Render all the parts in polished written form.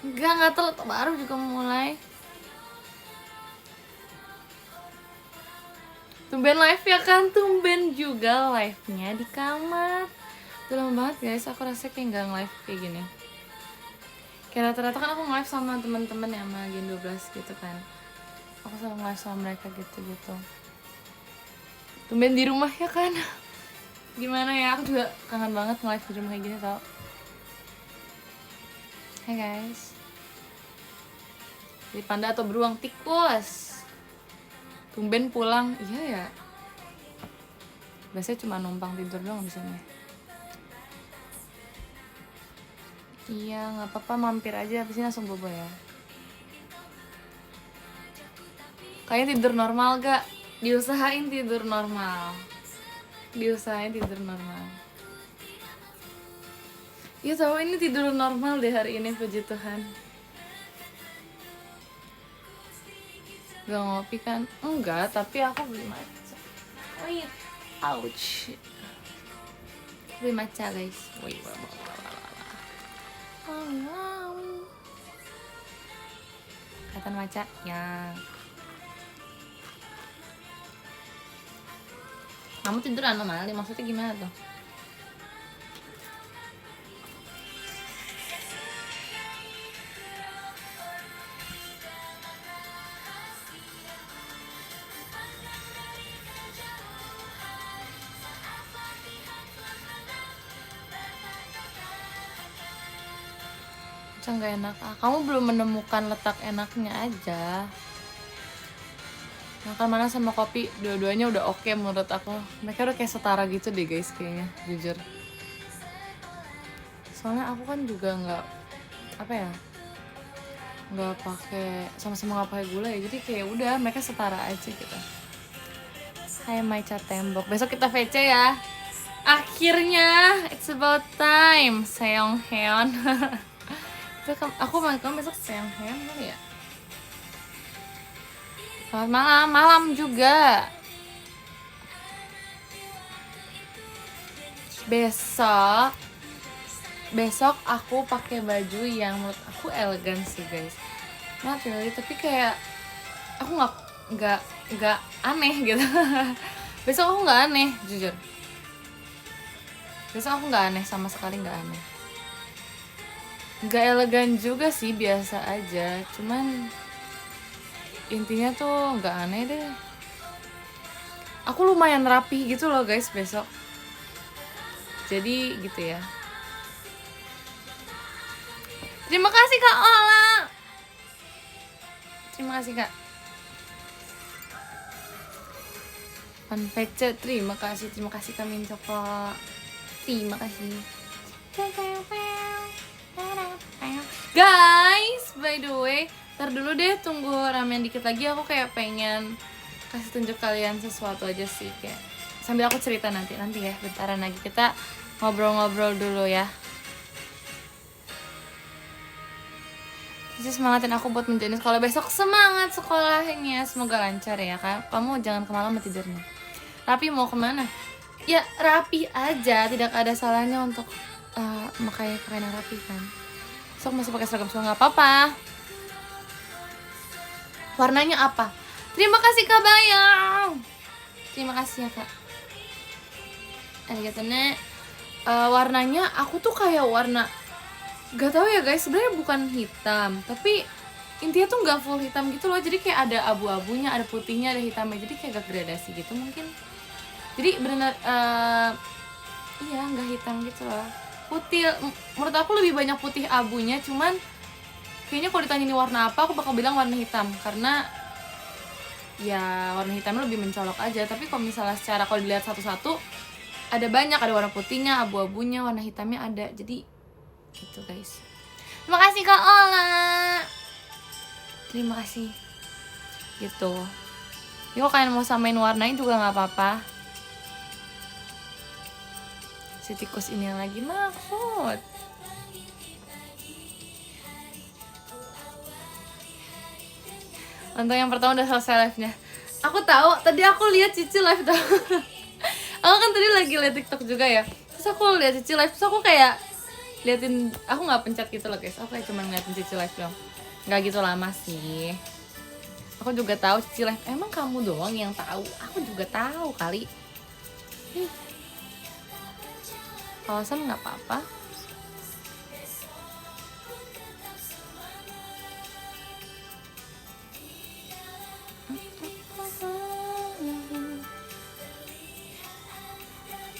Enggak telat, baru juga mulai. Tumben live ya kan, tumben juga live-nya di kamar. Udah lama banget guys, aku rasa kayak nggak live kayak gini. Kayak rata-rata kan aku live sama teman-teman ya, sama Gen 12 gitu kan. Aku selalu live sama mereka gitu-gitu. Tumben di rumah ya kan. Gimana ya, aku juga kangen banget nge-live di rumah kayak gini tau. Hai guys. Jadi panda atau beruang tikus? Tumben pulang, iya ya. Biasanya cuma numpang tidur doang di sini. Iya, nggak apa-apa, mampir aja, habis ini langsung bobo ya. Kayaknya tidur normal gak? Diusahain tidur normal. Diusahain tidur normal. Iya tahu, ini tidur normal deh hari ini, puji Tuhan. Gak ngopi kan? Enggak, tapi aku beli matcha. Wih, ouch. Beli matcha guys. Wih, kelihatan matcha ya. Kamu tidur anomali, maksudnya gimana tuh? Nggak enak. Kamu belum menemukan letak enaknya aja. Makan mana sama kopi, dua-duanya udah oke menurut aku. Mereka udah kayak setara gitu deh guys kayaknya, jujur. Soalnya aku kan juga nggak nggak pakai, sama-sama nggak pakai gula ya, jadi kayak udah mereka setara aja gitu. Hai Maica Tembok, besok kita VC ya. Akhirnya, it's about time, Seong Heon. Aku kamu besok Seong Heon kali ya? Selamat malam juga. Besok aku pakai baju yang menurut aku elegan sih guys. Not really, tapi kayak aku nggak aneh gitu. Besok aku nggak aneh, jujur. Besok aku nggak aneh, sama sekali nggak aneh. Nggak elegan juga sih, biasa aja. Cuman intinya tuh nggak aneh deh. Aku lumayan rapi gitu loh guys besok. Jadi gitu ya. Terima kasih Kak Ola. Terima kasih Kak. Panpece, terima kasih Kak Mincoko. Terima kasih. Guys, by the way, ntar dulu deh, tunggu ramen dikit lagi. Aku kayak pengen kasih tunjuk kalian sesuatu aja sih, kayak sambil aku cerita nanti ya, bentaran lagi kita ngobrol-ngobrol dulu ya. Jadi semangatin aku buat menjalani sekolah besok. Semangat sekolahnya, semoga lancar ya Kak. Kamu jangan kemalaman tidurnya. Rapi mau kemana? Ya rapi aja, tidak ada salahnya untuk pakai pakaian yang rapi kan. Besok masih pakai seragam sekolah nggak apa-apa. Warnanya apa? Terima kasih Kak Bayang. Terima kasih ya Kak. Arigatou ne. Warnanya aku tuh kayak warna, gak tahu ya guys, sebenarnya bukan hitam, tapi intinya tuh nggak full hitam gitu loh. Jadi kayak ada abu-abunya, ada putihnya, ada hitamnya, jadi kayak agak gradasi gitu mungkin. Jadi benar iya nggak hitam gitu loh, putih. Menurut aku lebih banyak putih abunya, cuman kayaknya kalau ditanya ini warna apa, aku bakal bilang warna hitam, karena ya warna hitamnya lebih mencolok aja. Tapi kalau misalnya secara kalau dilihat satu-satu, ada banyak, ada warna putihnya, abu-abunya, warna hitamnya ada, jadi gitu guys. Terima kasih Kak Ola. Terima kasih. Gitu. Jadi kalau kalian mau samain warnanya juga nggak apa-apa. Si tikus ini yang lagi maksud. Untuk yang pertama udah selesai live-nya. Aku tahu, tadi aku lihat Cici live tuh. Aku kan tadi lagi liat TikTok juga ya. Terus aku lihat Cici live, terus aku kayak, liatin, aku nggak pencet gitu loh guys, aku kayak cuma ngeliatin Cici live doang, nggak gitu lama sih. Aku juga tahu Cici live, emang kamu doang yang tahu? Aku juga tahu kali. Alasan nggak apa-apa.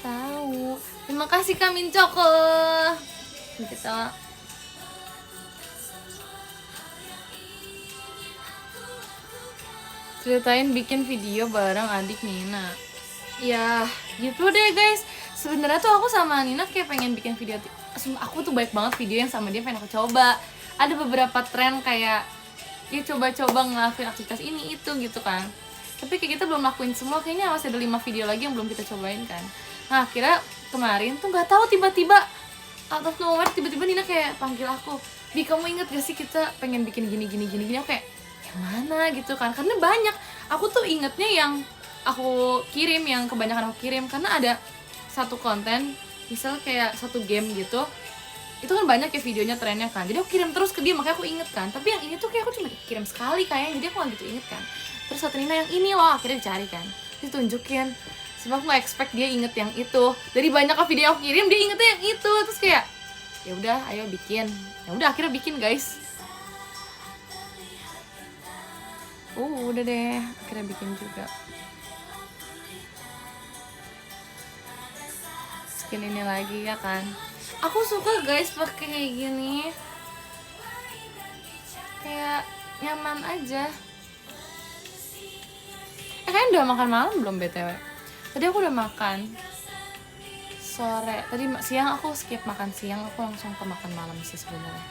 Tahu. Terima kasih Kamin Coko. Kita ceritain bikin video bareng adik Nina. Ya, gitu deh guys. Sebenarnya tuh aku sama Nina kayak pengen bikin video. Aku tuh banyak banget video yang sama dia pengen aku coba. Ada beberapa tren kayak dia coba-coba ngelakuin aktivitas ini itu gitu kan. Tapi kayak kita belum lakuin semua, kayaknya masih ada 5 video lagi yang belum kita cobain kan. Nah, akhirnya kemarin tuh nggak tahu tiba-tiba out of nowhere tiba-tiba Nina kayak panggil aku, "Bi, kamu inget gak sih kita pengen bikin gini. Aku kayak, yang mana gitu kan, karena banyak. Aku tuh ingetnya yang aku kirim, yang kebanyakan aku kirim, karena ada satu konten, misal kayak satu game gitu, itu kan banyak ya videonya, trennya kan, jadi aku kirim terus ke dia, makanya aku inget kan. Tapi yang ini tuh kayak aku cuma kirim sekali kayaknya, jadi aku gak gitu inget kan. Terus satu Nina yang ini loh, akhirnya dicari kan, ditunjukin. Sebab aku gak expect dia inget yang itu. Dari banyak video yang aku kirim, dia ingetnya yang itu. Terus kayak, ya udah, ayo bikin. Ya udah, akhirnya bikin guys. Udah deh, akhirnya bikin juga. Skin ini lagi ya kan. Aku suka guys pakai kayak gini. Kayak nyaman aja. Kalian udah makan malam belum BTW? Tadi aku udah makan sore. Tadi siang aku skip makan siang, aku langsung ke makan malam sih sebenarnya.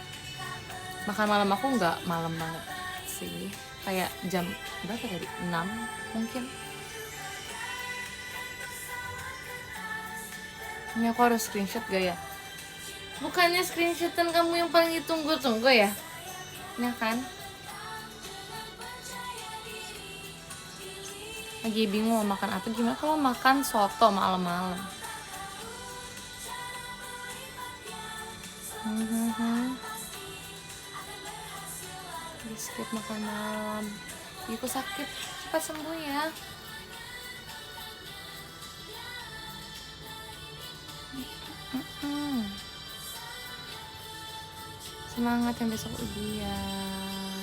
Makan malam aku nggak malam banget sih. Kayak jam berapa tadi? 6 mungkin. Ini aku harus screenshot gak ya? Bukannya screenshotan kamu yang paling ditunggu-tunggu ya? Ya kan? Lagi bingung mau makan apa, gimana kalau makan soto malam-malam? Di skip makan malam. Ibu sakit, cepat sembuh ya. Semangat yang besok ujian.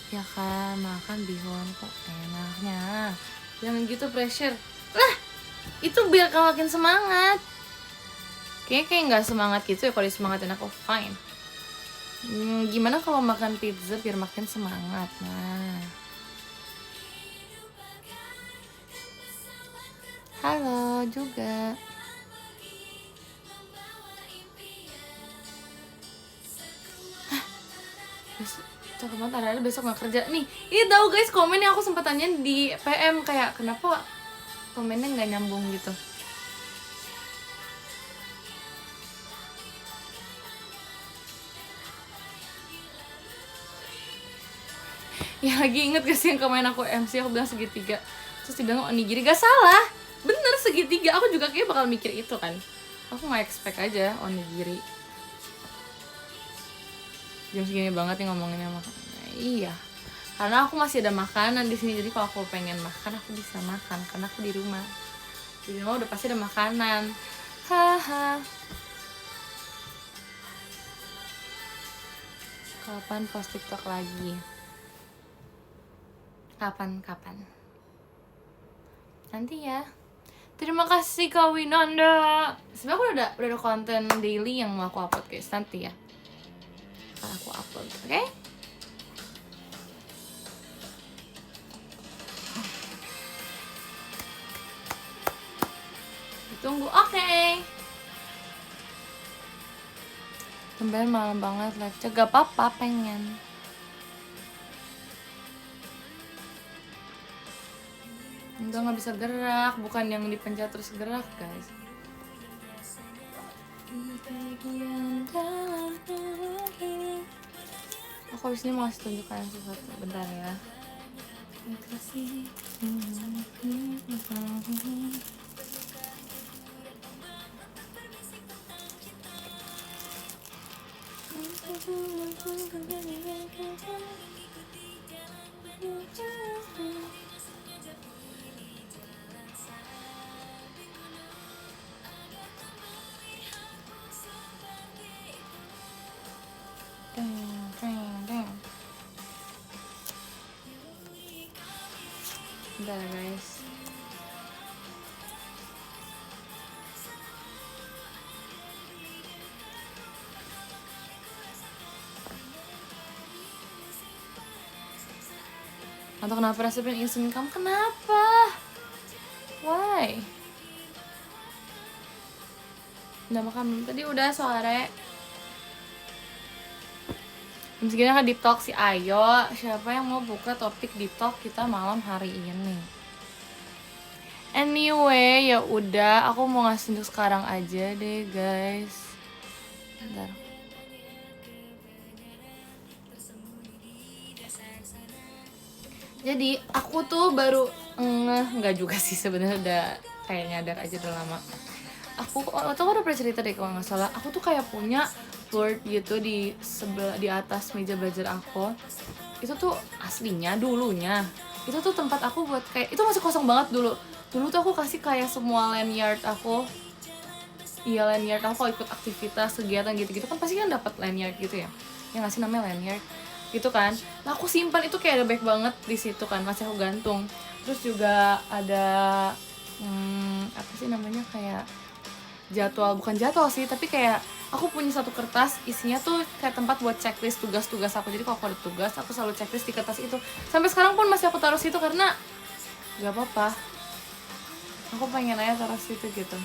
Ya kan, makan bihun kok enaknya. Jangan gitu pressure. Lah, itu biar kamu makin semangat. Kayaknya nggak semangat gitu ya, kalau disemangatin aku fine. Gimana kalau makan pizza biar makin semangat? Nah. Halo juga. Cakep banget, ada besok gak kerja nih. Ini tahu guys, komen yang aku sempat tanyain di PM, kayak kenapa komennya nggak nyambung gitu. Ya lagi inget gak sih yang komen aku MC, aku bilang segitiga, terus dibilang onigiri. Gak salah, bener segitiga. Aku juga kayak bakal mikir itu kan. Aku nggak expect aja onigiri. Jam segini banget nih ngomonginnya makanan. Iya, karena aku masih ada makanan di sini, jadi kalau aku pengen makan aku bisa makan karena aku di rumah. Di rumah udah pasti ada makanan. Haha. Kapan post TikTok lagi? Kapan? Nanti ya. Terima kasih Kak Winanda. Sebenarnya aku udah ada konten daily yang mau aku upload guys, nanti ya. Aku upload, oke? Tunggu, oke. Tumben malam banget live, gak apa-apa, pengen. Enggak, gak bisa gerak, bukan yang dipencet terus gerak guys. Aku abis ini mau kasih tunjukkan sesuatu, bentar ya. Bentar guys. Atau kenapa resepin instant income? Kenapa? Why? Udah makan tadi udah sore. Jam segini kan deep talk sih. Ayo, siapa yang mau buka topik deep talk kita malam hari ini? Anyway, ya udah, aku mau ngasih untuk sekarang aja deh, guys. Bentar. Jadi aku tuh baru nggak juga sih sebenarnya, udah kayak nyadar aja udah lama. Aku udah pernah cerita deh kalau nggak salah. Aku tuh kayak punya board gitu di sebelah di atas meja belajar aku. Itu tuh aslinya dulunya itu tuh tempat aku buat kayak itu masih kosong banget dulu. Dulu tuh aku kasih kayak semua lanyard aku. Iya, lanyard aku ikut aktivitas kegiatan gitu-gitu kan pasti kan dapat lanyard gitu ya. Yang ngasih namanya lanyard gitu kan. Nah aku simpan itu kayak ada baik banget di situ kan, masih aku gantung. Terus juga ada apa sih namanya, kayak jadwal, bukan jadwal sih, tapi kayak aku punya satu kertas isinya tuh kayak tempat buat checklist tugas-tugas aku. Jadi kalau aku ada tugas aku selalu checklist di kertas itu. Sampai sekarang pun masih aku taruh situ karena gak apa-apa, aku pengen aja taruh situ gitu.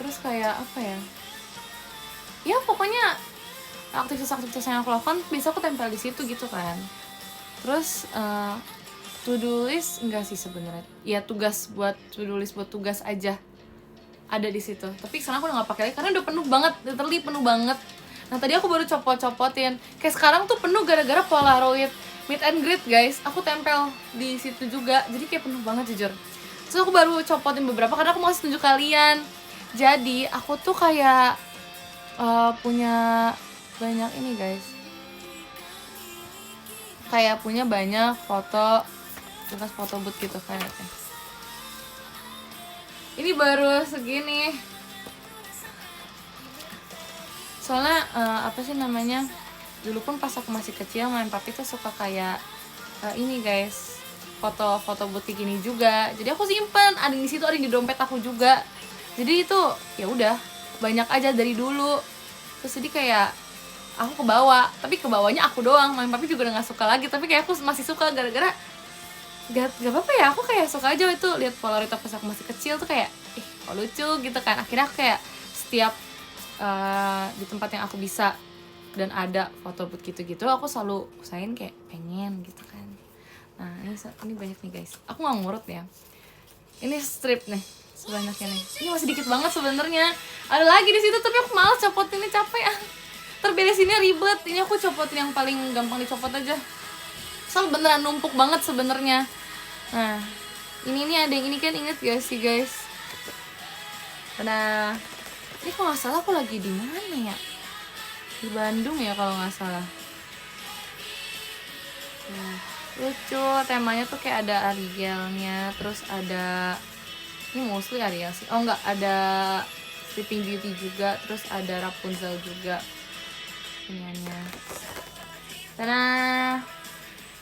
Terus kayak apa ya, ya pokoknya aktivitas-aktivitas yang aku lakukan bisa aku tempel di situ gitu kan. Terus to do list enggak sih sebenarnya, ya tugas buat to do list buat tugas aja ada di situ. Tapi sekarang aku udah nggak pakai lagi karena udah penuh banget, literally penuh banget. Nah tadi aku baru copot-copotin, kayak sekarang tuh penuh gara-gara Polaroid meet and greet guys. Aku tempel di situ juga, jadi kayak penuh banget jujur. Terus aku baru copotin beberapa karena aku mau kasih tunjuk kalian. Jadi aku tuh kayak punya banyak ini guys, kayak punya banyak foto, bekas foto booth gitu kayaknya. Ini baru segini. Soalnya apa sih namanya? Dulu pun pas aku masih kecil main papi tuh suka kayak ini guys, foto-foto booth gini juga. Jadi aku simpen, ada di situ, ada di dompet aku juga. Jadi itu ya udah banyak aja dari dulu. Terus jadi kayak aku kebawa, tapi kebawanya aku doang. Main papi juga udah gak suka lagi, tapi kayak aku masih suka gara-gara gak apa-apa ya, aku kayak suka aja itu lihat Polaroid pas aku masih kecil tuh kayak kok lucu gitu kan. Akhirnya aku kayak setiap di tempat yang aku bisa dan ada foto booth gitu-gitu aku selalu usahain kayak pengen gitu kan. Nah ini banyak nih guys, aku nggak ngurut ya, ini strip nih sebanyaknya nih. Ini masih dikit banget sebenarnya, ada lagi di situ tapi aku malas copotinnya, capek terberesinnya ribet. Ini aku copotin yang paling gampang dicopot aja, soal beneran numpuk banget sebenarnya. Nah ini ada yang ini kan, inget gak sih guys? Nah ini kalau nggak salah aku lagi di mana ya, di Bandung ya kalau nggak salah. Lucu, temanya tuh kayak ada Arielnya, terus ada ini mostly Ariel sih, oh enggak, ada Sleeping Beauty juga, terus ada Rapunzel juga iniannya. Nah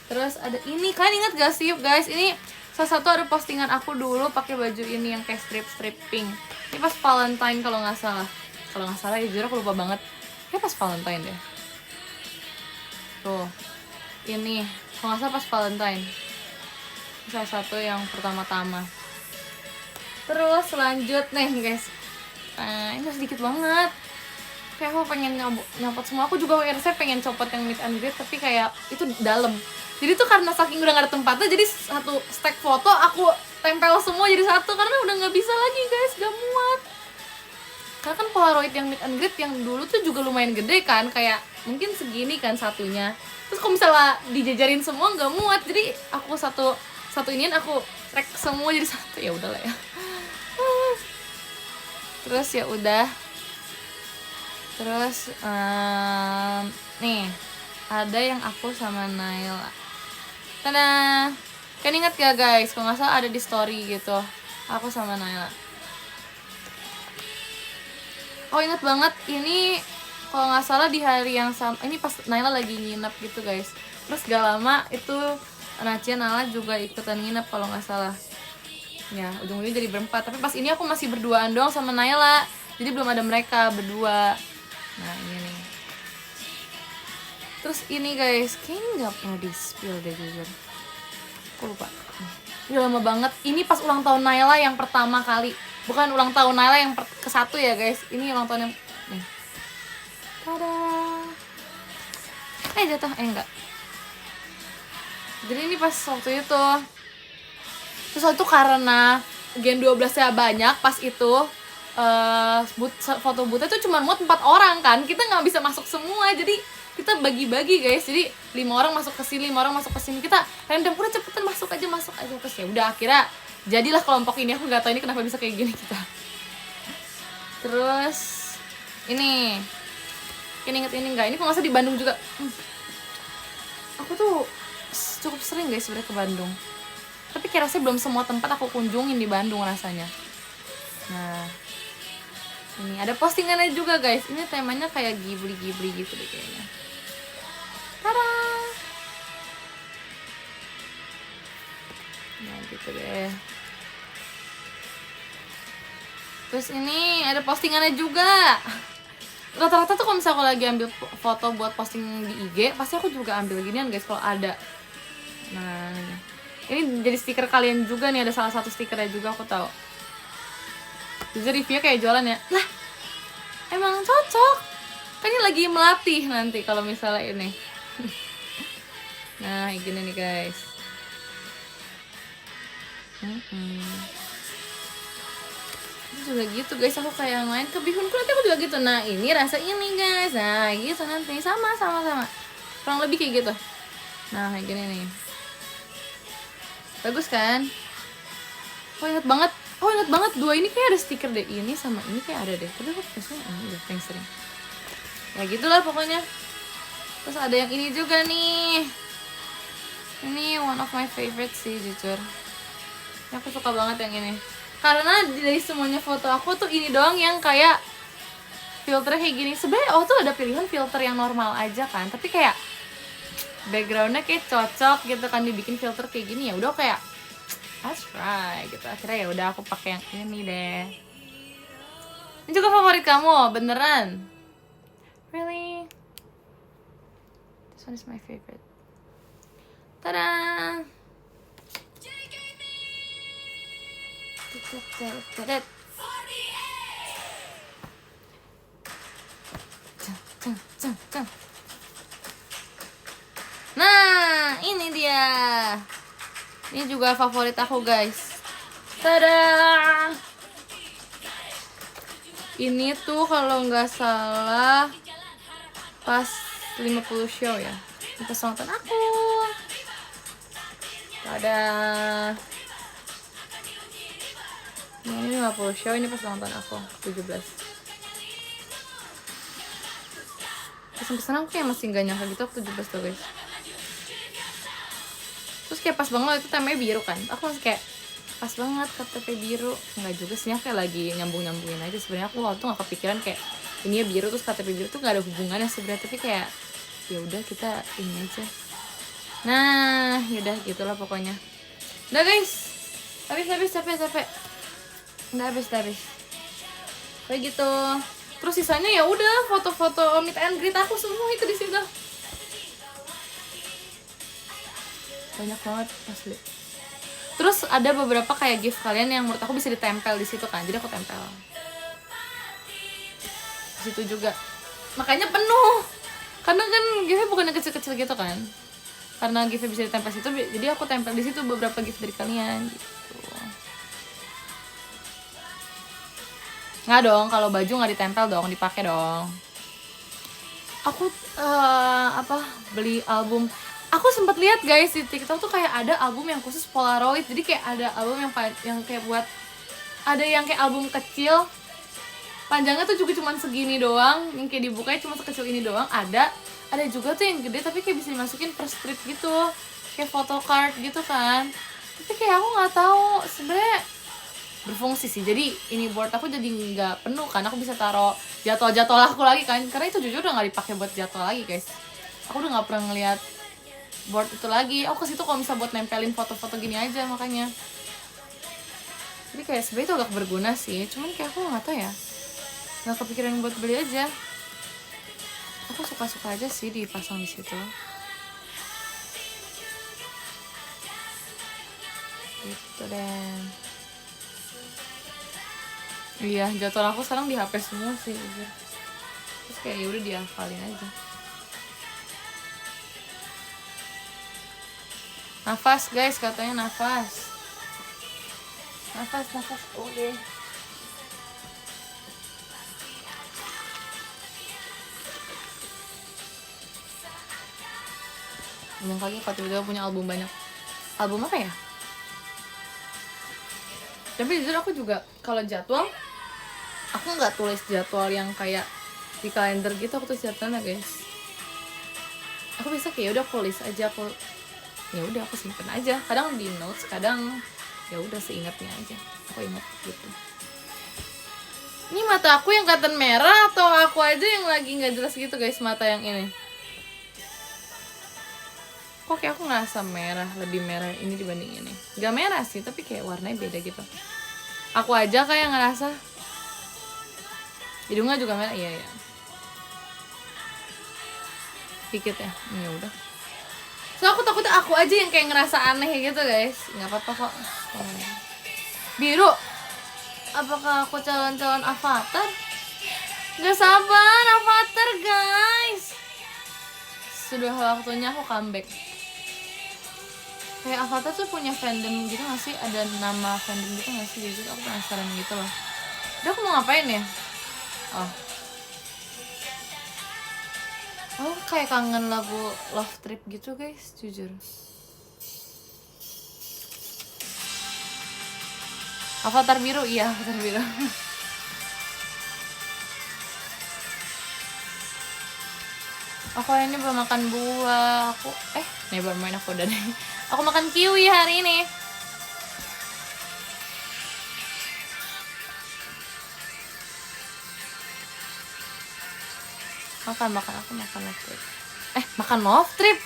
terus ada ini, kalian ingat gak sih guys, ini salah satu ada postingan aku dulu pakai baju ini yang kayak strip pink. Ini pas Valentine kalau nggak salah ya, jujur aku lupa banget, kayak pas Valentine deh. Tuh ini kalau nggak salah pas Valentine, salah satu yang pertama-tama. Terus lanjut nih guys, ini masih dikit banget, kayak aku pengen nyopot semua. Aku juga saya pengen copot yang meet and greet tapi kayak itu dalam, jadi tuh karena saking udah gak ada tempatnya, jadi satu stack foto aku tempel semua jadi satu karena udah nggak bisa lagi guys, gak muat. Karena kan Polaroid yang meet and greet yang dulu tuh juga lumayan gede kan, kayak mungkin segini kan satunya. Terus kalau misalnya dijajarin semua nggak muat, jadi aku satu inian aku track semua jadi satu, ya udahlah ya. Terus ya udah Terus nih ada yang aku sama Naila. Tada. Kan ingat gak guys, kalau nggak salah ada di story gitu, aku sama Naila. Oh inget banget, ini kalau nggak salah di hari yang sama, ini pas Naila lagi nginep gitu guys. Terus gak lama itu Nacia Nala juga ikutan nginep kalau nggak salah. Ya ujung-ujungnya jadi berempat, tapi pas ini aku masih berduaan doang sama Naila, jadi belum ada mereka berdua. Nah ini nih. Terus ini guys, kayaknya nggak pernah di spill deh jujur, aku lupa. Udah lama banget, ini pas ulang tahun Naila yang pertama kali. Bukan ulang tahun Naila yang ke-1 ya guys, ini ulang tahun yang nih. Tada. Jatuh, enggak. Jadi ini pas waktu itu. Terus waktu itu karena Gen 12-nya banyak, pas itu foto bootnya tuh cuma muat 4 orang kan. Kita nggak bisa masuk semua, jadi kita bagi-bagi guys. Jadi 5 orang masuk ke sini, 5 orang masuk ke sini. Kita random, udah cepetan masuk aja. Terus ya udah akhirnya jadilah kelompok ini. Aku nggak tahu ini kenapa bisa kayak gini kita. Terus ini inget ini enggak? Ini kalau nggak salah di Bandung juga. Aku tuh cukup sering guys sebenarnya ke Bandung. Tapi kayak rasanya belum semua tempat aku kunjungin di Bandung rasanya. Nah, ini ada postingannya juga guys. Ini temanya kayak Ghibli gitu deh kayaknya. Tada! Nah gitu deh. Terus ini ada postingannya juga. Rata-rata tuh kalau misalnya aku lagi ambil foto buat posting di IG, pasti aku juga ambil ginian guys kalau ada. Nah ini jadi stiker kalian juga nih, ada salah satu stikernya juga aku tahu. Jadi reviewnya kayak jualan ya. Lah emang cocok, kan ini lagi melatih nanti kalau misalnya ini. Nah gini nih guys. Juga gitu guys, aku kayak main ke bihunku nanti aku juga gitu. Nah ini rasa ini guys, nah gitu nanti sama kurang lebih kayak gitu. Nah kayak gini nih, bagus kan? Oh inget banget dua ini kayak ada stiker deh, ini sama ini kayak ada deh, tapi aku biasanya ini udah paling sering ya gitulah pokoknya. Terus ada yang ini juga nih, ini one of my favorite sih jujur, aku suka banget yang ini. Karena dari semuanya foto aku tuh ini doang yang kayak filternya kayak gini. Sebenarnya tuh ada pilihan filter yang normal aja kan, tapi kayak backgroundnya kayak cocok gitu kan dibikin filter kayak gini. Ya udah kayak that's right gitu. Akhirnya ya udah aku pakai yang ini deh. Ini juga favorit kamu beneran? Really? This one is my favorite. Tada! Nah ini dia, ini juga favorit aku guys. Tada! Ini tuh kalau nggak salah pas 50 show ya, pas nonton aku. Tada! Ini 50 show, ini pas nonton aku 17. Pesan-pesan aku kayak masih gak nyangka gitu aku 17 tuh guys. Terus kayak pas banget itu temanya biru kan, aku masih kayak pas banget KTP biru. Enggak juga sih, kayak lagi nyambungin aja. Sebenarnya aku waktu nggak kepikiran kayak ini ya biru terus KTP biru tuh nggak ada hubungannya sebenarnya, tapi kayak ya udah kita ini aja. Nah yaudah gitulah pokoknya. Udah guys, habis capek. Nggak habis kayak gitu. Terus sisanya ya udah foto-foto meet and greet aku semua itu di situ. Banyak banget asli. Terus ada beberapa kayak gift kalian yang menurut aku bisa ditempel di situ kan, jadi aku tempel di situ juga. Makanya penuh, karena kan giftnya bukan yang kecil-kecil gitu kan. Karena giftnya bisa ditempel situ, jadi aku tempel di situ beberapa gift dari kalian gitu. Nggak dong, kalau baju nggak ditempel dong, dipakai dong. Aku beli album. Aku sempat lihat guys di TikTok tuh kayak ada album yang khusus Polaroid. Jadi kayak ada album yang kayak buat, ada yang kayak album kecil panjangnya tuh juga cuma segini doang, yang kayak dibukanya cuma sekecil ini doang. Ada juga tuh yang gede tapi kayak bisa dimasukin per strip gitu, kayak photocard gitu kan. Tapi kayak aku nggak tahu sebenarnya berfungsi sih. Jadi ini board aku jadi nggak penuh kan, aku bisa taruh jadwal aku lagi kan, karena itu jujur udah nggak dipakai buat jadwal lagi guys. Aku udah nggak pernah ngeliat board itu lagi. Aku ke situ kalau bisa buat nempelin foto-foto gini aja makanya. Jadi kayak sebenarnya itu agak berguna sih, cuman kayak aku nggak tahu ya, nggak kepikiran buat beli aja. Aku suka-suka aja sih dipasang di situ. Gitu deh. Iya, jadwal aku sekarang di HP semua sih. Terus kayak udah dihafalin aja. Nafas guys, katanya nafas. Nafas. Oke. Yang kali kalau tiba-tiba punya album banyak. Album apa ya? Tapi jujur aku juga kalau jadwal, aku nggak tulis jadwal yang kayak di kalender gitu, aku tulis jadwalnya guys. Aku bisa kayak udah aku list aja, aku ya udah aku simpen aja. Kadang di notes, kadang ya udah seingatnya aja. Aku ingat gitu. Ini mata aku yang kelihatan merah atau aku aja yang lagi nggak jelas gitu guys mata yang ini? Kok kayak aku ngerasa merah, lebih merah ini dibanding ini. Gak merah sih, tapi kayak warnanya beda gitu. Aku aja kayak ngerasa. Hidungnya juga merah, iya. Dikit ya, ya udah. So aku takutnya aku aja yang kayak ngerasa aneh gitu guys. Nggak apa-apa kok. Biru. Apakah aku calon-calon avatar? Gak sabar avatar guys. Sudah waktunya aku comeback. Kayak Avatar tuh punya fandom gitu gak sih? Ada nama fandom gitu gak sih? Jadi aku penasaran gitu loh. Udah aku mau ngapain ya? Oh kayak kangen lagu Love Trip gitu guys, jujur. Avatar biru, iya Avatar biru. Aku hari ini belum makan buah. Baru main aku udah deh. Aku makan kiwi hari ini. Aku makan love trip. Makan love trip?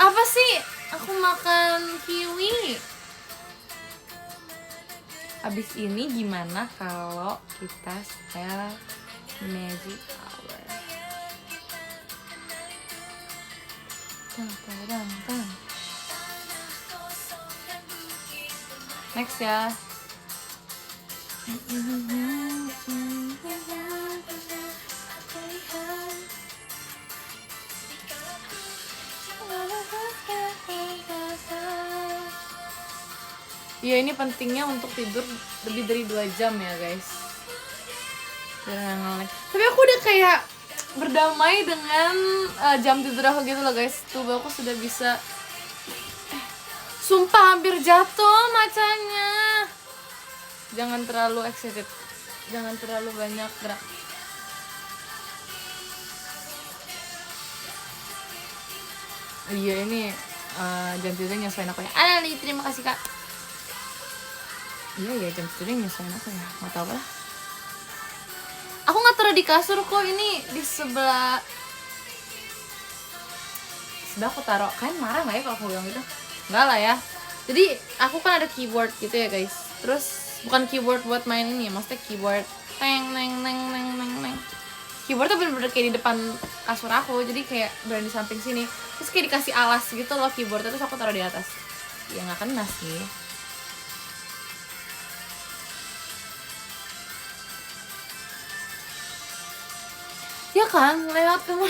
Apa sih? Aku makan kiwi. Abis ini gimana kalau kita spell magic hour? Next ya. Ya ini pentingnya untuk tidur lebih dari 2 jam ya guys. Tapi aku udah kayak berdamai dengan jam tidur aku gitu loh guys. Tuh aku sudah bisa. Sumpah hampir jatuh macanya. Jangan terlalu excited. Jangan terlalu banyak gerak. Iya ini jam tidurnya nyesuaiin aku ya. Ali, terima kasih kak. Iya ya jam tidurnya nyesuaiin aku ya. Gak tau lah. Aku gak taruh di kasur kok, ini di sebelah aku taruh. Kalian marah gak ya kalau aku bilang gitu? Enggak lah ya. Jadi aku kan ada keyboard gitu ya guys. Terus bukan keyboard buat main ini, maksudnya keyboard teng. Keyboardnya bener-bener kayak di depan kasur aku, jadi kayak berada di samping sini. Terus kayak dikasih alas gitu loh keyboardnya, terus aku taruh di atas. Ya nggak kena sih. Ya kan, lewat kamu.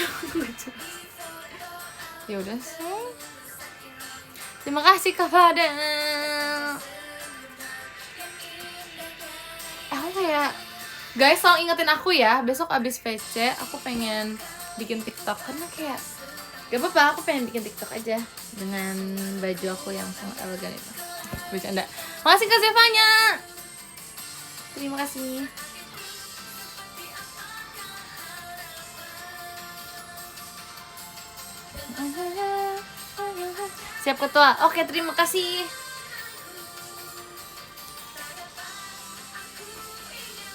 Ya udah sih. Terima kasih Kak Fadel. Aku kayak guys tolong ingetin aku ya, besok abis PC aku pengen bikin TikTok karena kayak gak apa-apa, aku pengen bikin TikTok aja dengan baju aku yang sangat elegan itu. Bercanda. Makasih Kak Zevanya. Terima kasih. Siap ketua. Oke, terima kasih.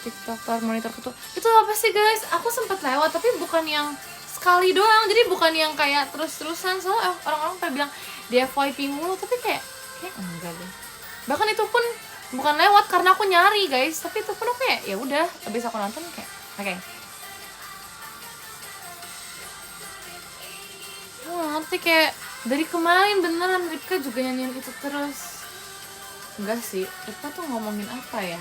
TikToker monitor ketua. Itu apa sih guys? Aku sempat lewat tapi bukan yang sekali doang. Jadi bukan yang kayak terus-terusan. Soalnya orang-orang pada bilang di FYP mulu, tapi kayak enggak deh. Bahkan itu pun bukan lewat karena aku nyari guys, tapi itu pun aku kayak ya udah, habis aku nonton kayak oke. Ngerti kayak dari kemarin beneran Ripka juga nyanyiin itu terus. Enggak sih, Ripka tuh ngomongin apa ya?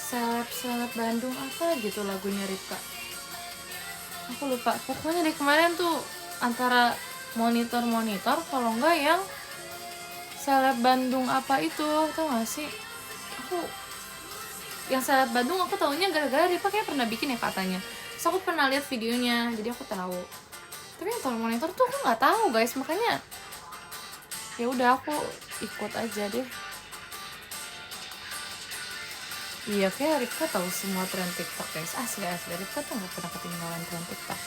Seleb Bandung apa gitu lagunya Ripka. Aku lupa. Pokoknya dari kemarin tuh antara monitor kalau enggak yang seleb Bandung apa itu, tau gak sih? Aku yang seleb Bandung aku taunya gara-gara Ripka kayak pernah bikin ya katanya. So aku pernah lihat videonya, jadi aku tahu. Tapi yang monitor tuh aku nggak tahu guys, makanya ya udah aku ikut aja deh. Iya, kayak Ripka tahu semua tren TikTok guys. Asli Ripka tuh nggak pernah ketinggalan tren TikTok.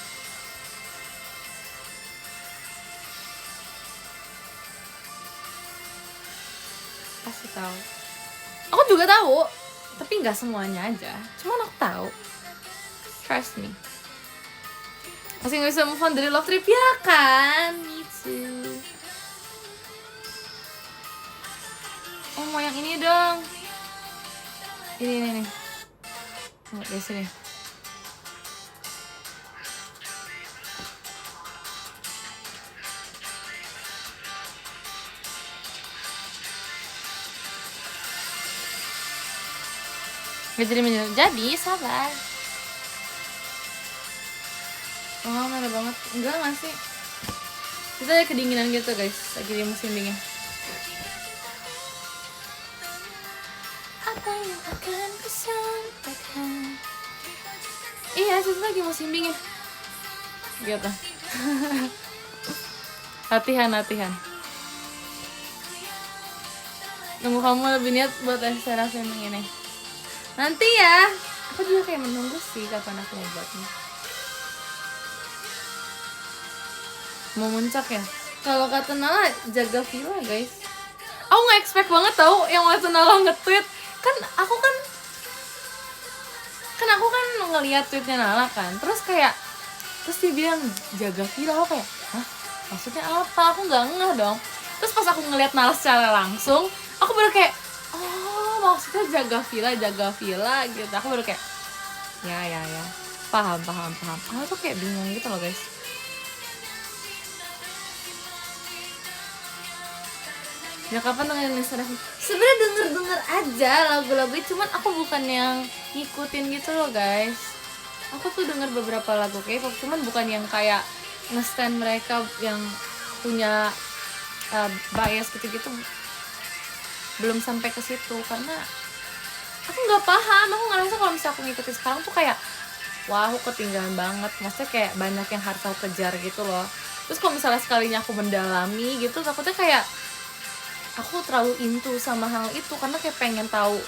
Pasti tahu. Aku juga tahu, tapi nggak semuanya aja. Cuman aku tahu. Trust me. Masih nggak bisa move on dari Love Trip ya kan? Me too. Mau yang ini dong. Ini nih. Tunggu di sini. Jadi sabar. Oh, merah banget. Enggak nggak sih? Kita ada kedinginan gitu guys, lagi di musim dingin. Apa yang akan kusampaikan? Iya, itu lagi musim dingin. Gitu. Latihan. Nunggu kamu lebih niat buat Serafim yang ini. Nanti ya. Aku juga kayak menunggu sih kapan aku mau buatnya. Mau muncak ya? Kalau kata Nala jaga villa guys. Aku nggak expect banget tau yang waktu Nala nge-tweet. Kan aku kan ngeliat tweetnya Nala kan. Terus dia bilang jaga villa. Aku kayak, hah? Maksudnya apa? Aku nggak ngeh dong. Terus pas aku ngeliat Nala secara langsung, aku baru kayak, oh maksudnya jaga villa gitu. Aku baru kayak, ya. Paham. Aku tuh kayak bingung gitu loh guys. Ya kapan dengerin Serafim? Sebenarnya denger aja lagu-lagunya, cuman aku bukan yang ngikutin gitu loh guys. Aku tuh denger beberapa lagu K-pop, cuman bukan yang kayak nge-stan mereka yang punya bias gitu-gitu. Belum sampai ke situ karena aku nggak paham. Aku ngerasa kalau misalnya aku ngikutin sekarang tuh kayak, wah aku ketinggalan banget. Maksudnya kayak banyak yang harus aku kejar gitu loh. Terus kalau misalnya sekalinya aku mendalami gitu, takutnya kayak aku terlalu into sama hal itu karena kayak pengen tahu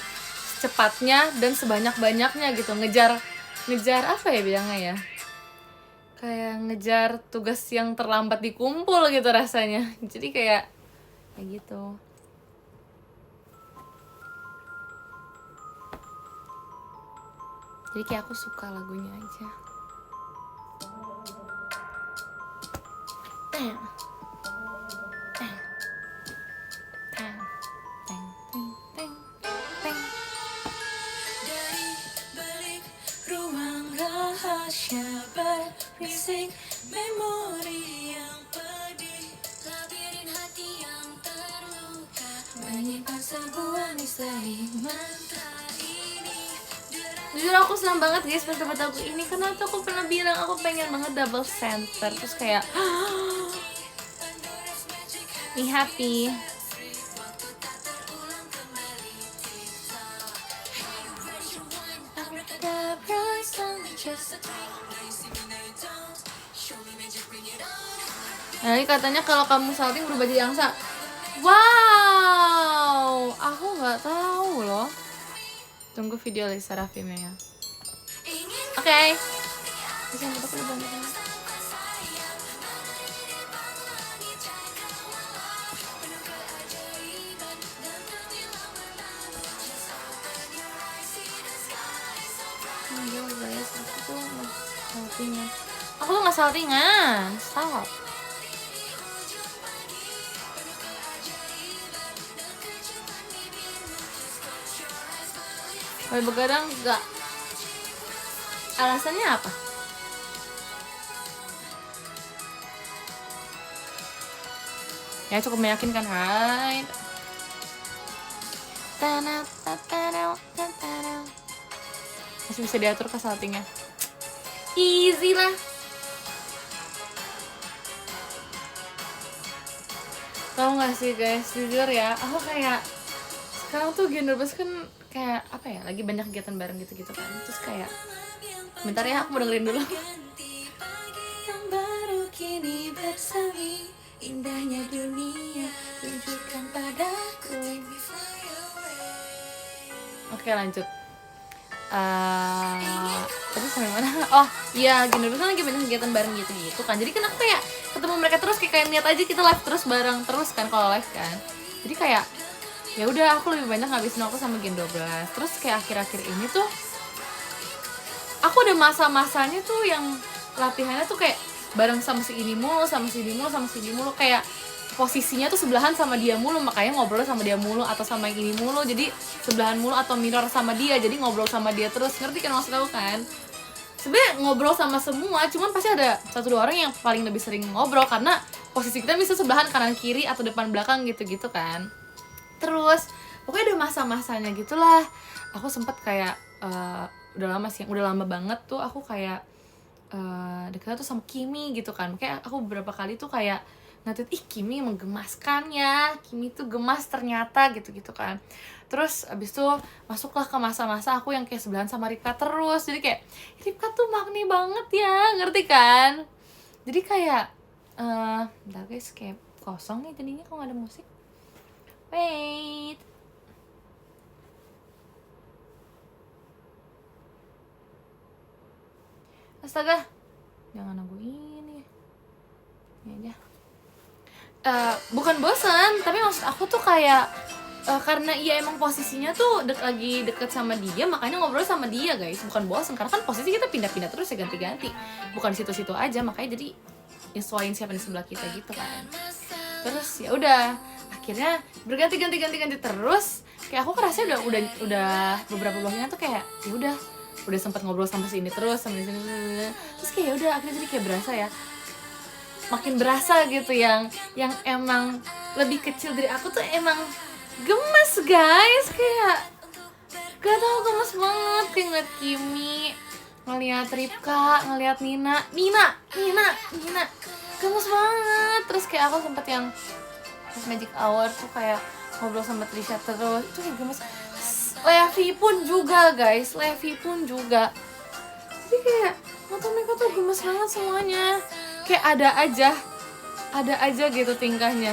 secepatnya dan sebanyak-banyaknya gitu. Ngejar apa ya bilangnya ya, kayak ngejar tugas yang terlambat dikumpul gitu rasanya. Jadi kayak gitu. Jadi kayak aku suka lagunya aja. Berisik memori yang pedih, labirin hati yang terluka, menyimpan sebuah misteri mantra ini. Jujur aku senang banget guys dapat lagu ini karena tuh aku pernah bilang aku pengen banget double center, terus kayak me happy. Nah, ini katanya kalau kamu salting berubah jadi angsa. Wow, aku nggak tahu loh. Tunggu video Lisa Rafimnya ya. Oke. saltingan. Stop. Kalau begadang enggak. Alasannya apa? Ya cukup meyakinkan, right? Masih bisa diatur ke saltingnya. Easy lah. Tahu nggak sih guys, jujur ya, aku kayak sekarang tuh Gendobus kan kayak apa ya, lagi banyak kegiatan bareng gitu-gitu kan. Terus kayak bentar ya, aku mau dengerin dulu. Yang baru kini bersemi, indahnya dunia tunjukkan padaku. Oke lanjut. Tadi sampai mana? Oh iya, Gendobus kan lagi banyak kegiatan bareng gitu kan. Jadi kan aku kayak ketemu mereka terus, kayak niat aja kita live terus bareng terus kan kalau live kan. Jadi kayak ya udah, aku lebih banyak ngabisin waktu sama Gen 12. Terus kayak akhir-akhir ini tuh aku ada masa-masanya tuh yang latihannya tuh kayak bareng sama si ini mulu, sama si ini mulu, sama si ini mulu, kayak posisinya tuh sebelahan sama dia mulu, makanya ngobrol sama dia mulu, atau sama yang ini mulu jadi sebelahan mulu, atau mirror sama dia jadi ngobrol sama dia terus. Ngerti kan maksud aku kan? Sebenarnya ngobrol sama semua, cuman pasti ada 1-2 orang yang paling lebih sering ngobrol karena posisi kita bisa sebelahan kanan kiri atau depan belakang gitu-gitu kan. Terus pokoknya ada masa-masanya gitulah. Aku sempet kayak udah lama banget tuh aku kayak dekatnya tuh sama Kimi gitu kan. Kayak aku beberapa kali tuh kayak ngatain, ih Kimi menggemaskan ya, Kimi tuh gemas ternyata gitu-gitu kan. Terus abis itu masuklah ke masa-masa aku yang kayak sebelahan sama Ripka terus. Jadi kayak Ripka tuh magni banget ya, ngerti kan? Jadi kayak bentar guys, kayak kosong nih jadinya kalau gak ada musik. Wait. Astaga, jangan aku ini. Ini aja. Bukan bosan, tapi maksud aku tuh kayak karena iya emang posisinya tuh lagi deket sama dia, makanya ngobrol sama dia guys. Bukan bosan, karena kan posisi kita pindah-pindah terus ya, ganti-ganti. Bukan situ-situ aja, makanya jadi nyesuaiin siapa di sebelah kita gitu kan. Terus ya udah, akhirnya berganti terus. Kayak aku kerasa udah beberapa bulannya tuh kayak ya udah sempat ngobrol sama sini terus, sama sini. Terus kayak ya udah, akhirnya jadi kayak berasa ya, makin berasa gitu, yang emang lebih kecil dari aku tuh emang gemes guys. Kayak gak tau, gemes banget. Kayak ngeliat Kimi, ngeliat Ripka, ngeliat Nina, gemes banget. Terus kayak aku sempet yang pas Magic Hour tuh kayak ngobrol sama Trisha terus, itu kayak gemes. Levi pun juga guys, jadi kayak nonton mereka tuh gemes banget semuanya. Kayak ada aja gitu tingkahnya.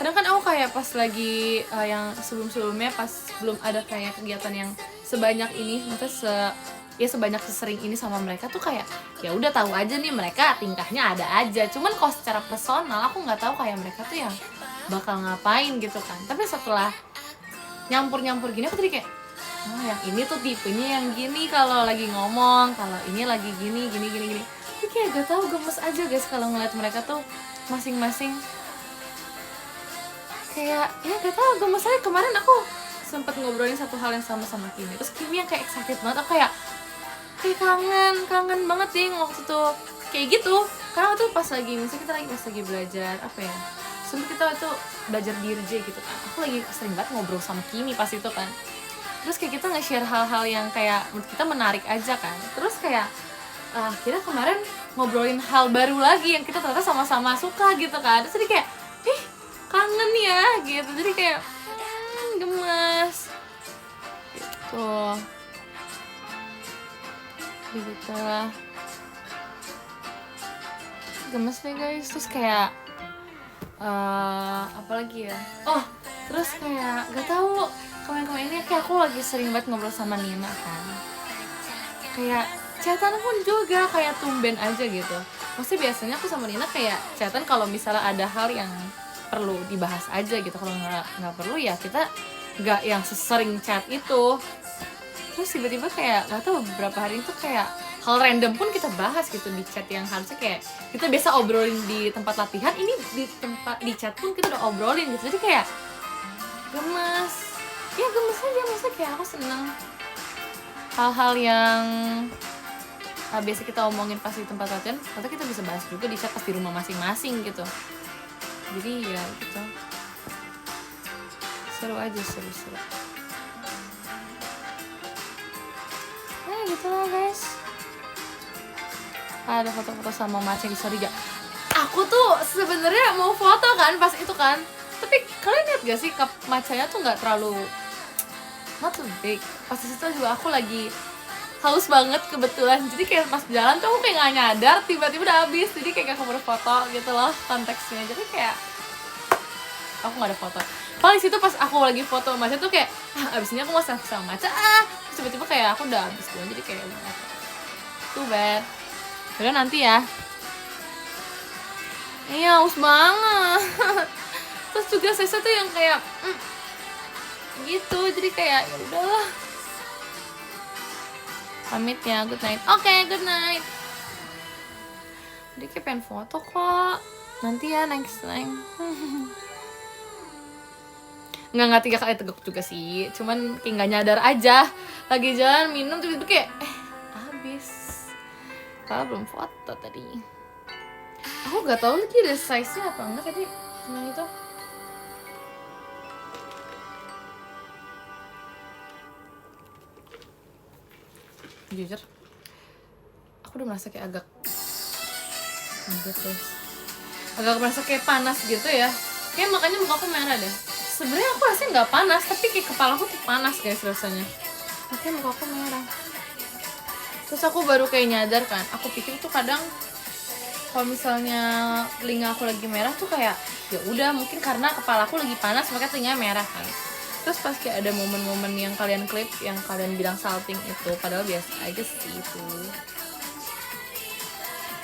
Kadang kan aku kayak pas lagi yang sebelumnya pas belum ada kayak kegiatan yang sebanyak ini, maksudnya sebanyak sesering ini sama mereka tuh kayak ya udah tahu aja nih mereka tingkahnya ada aja. Cuman kalau secara personal aku nggak tahu kayak mereka tuh yang bakal ngapain gitu kan. Tapi setelah nyampur gini aku jadi kayak, oh yang ini tuh tipenya yang gini kalau lagi ngomong, kalau ini lagi gini. Jadi kayak gak tahu, gemes aja guys kalau ngeliat mereka tuh masing-masing. Kayak ya gak tahu, gemes aja. Kemarin aku sempet ngobrolin satu hal yang sama Kimi. Terus Kimi yang kayak excited banget, aku kayak kangen banget deh waktu tuh kayak gitu. Karena tuh pas lagi misalnya kita lagi belajar apa ya, sebelum kita tuh belajar DJ gitu kan, aku lagi sering banget ngobrol sama Kimi pas itu kan. Terus kayak kita nge-share hal-hal yang kayak menurut kita menarik aja kan. Terus kayak akhirnya kemarin ngobrolin hal baru lagi yang kita ternyata sama-sama suka gitu kan. Terus jadi kayak kangen ya gitu. Jadi kayak gemes gitu lah, gemes deh guys. Terus kayak apalagi ya, terus kayak gak tahu, kemarin ini kayak aku lagi sering banget ngobrol sama Nina kan. Kayak chatan pun juga kayak tumben aja gitu. Maksudnya biasanya aku sama Nina kayak chatan kalau misalnya ada hal yang perlu dibahas aja gitu. Kalau nggak perlu ya kita nggak yang sesering chat itu. Terus tiba-tiba kayak gak tahu beberapa hari itu kayak hal random pun kita bahas gitu di chat yang harusnya kayak kita biasa obrolin di tempat latihan, ini di chat pun kita udah obrolin gitu. Jadi kayak gemes aja, maksudnya kayak aku seneng hal-hal yang biasa kita omongin pas di tempat latihan, ternyata kita bisa bahas juga di chat pas di rumah masing-masing gitu. Jadi ya gitu, seru aja, seru gitu lah guys. Ada foto-foto sama Maca di story gak? Aku tuh sebenarnya mau foto kan pas itu kan, tapi kalian lihat gak sih cup Macanya tuh nggak terlalu not too big. Pas di situ juga aku lagi haus banget kebetulan, jadi kayak pas jalan tuh aku kayak nggak nyadar tiba-tiba udah habis, jadi kayak aku berfoto gitu loh konteksnya. Jadi kayak aku nggak ada foto. Paling situ pas aku lagi foto Maca tuh kayak abis ini aku mau selfie sama Maca, terus tiba-tiba kayak aku udah habis dulu, jadi kayak too bad. Udah nanti ya. Iya, haus banget. Terus juga Sesa tuh yang kayak gitu, jadi kayak ya udahlah. Pamit ya, good night. Oke, good night. Jadi kayak pengen foto kok. Nanti ya next time. Nggak 3 kali tegak juga sih, cuman kayak nggak nyadar aja. Lagi jalan minum tiba-tiba kayak habis. Kalau belum foto tadi. Aku nggak tahu lagi ada size-nya apa enggak tadi yang itu. Jujur, aku udah merasa kayak agak merasa kayak panas gitu ya. Kayak makanya muka aku merah deh. Sebenarnya aku rasanya nggak panas, tapi kayak kepala aku tuh panas guys rasanya. Makanya muka aku merah. Terus aku baru kayak nyadar kan, aku pikir tuh kadang kalau misalnya telinga aku lagi merah tuh kayak ya udah mungkin karena kepala aku lagi panas makanya telinganya merah kan. Terus pas kayak ada momen-momen yang kalian klip yang kalian bilang salting itu, padahal biasa aja sih itu.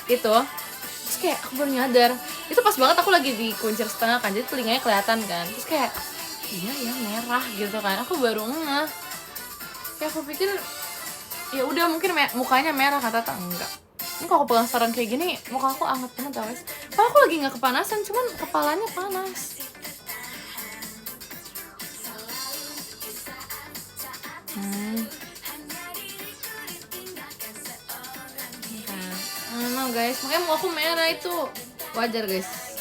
Terus kayak aku baru nyadar, itu pas banget aku lagi di kuncir setengah kan, jadi telinganya kelihatan kan. Terus kayak iya ya merah gitu kan, aku baru ngeh. Kayak aku pikir ya udah mungkin mukanya merah, kata enggak. Ini kalau aku pegang saran kayak gini muka aku anget banget guys. Padahal aku lagi nggak kepanasan, cuman kepalanya panas. No guys, makanya muka aku merah itu wajar guys,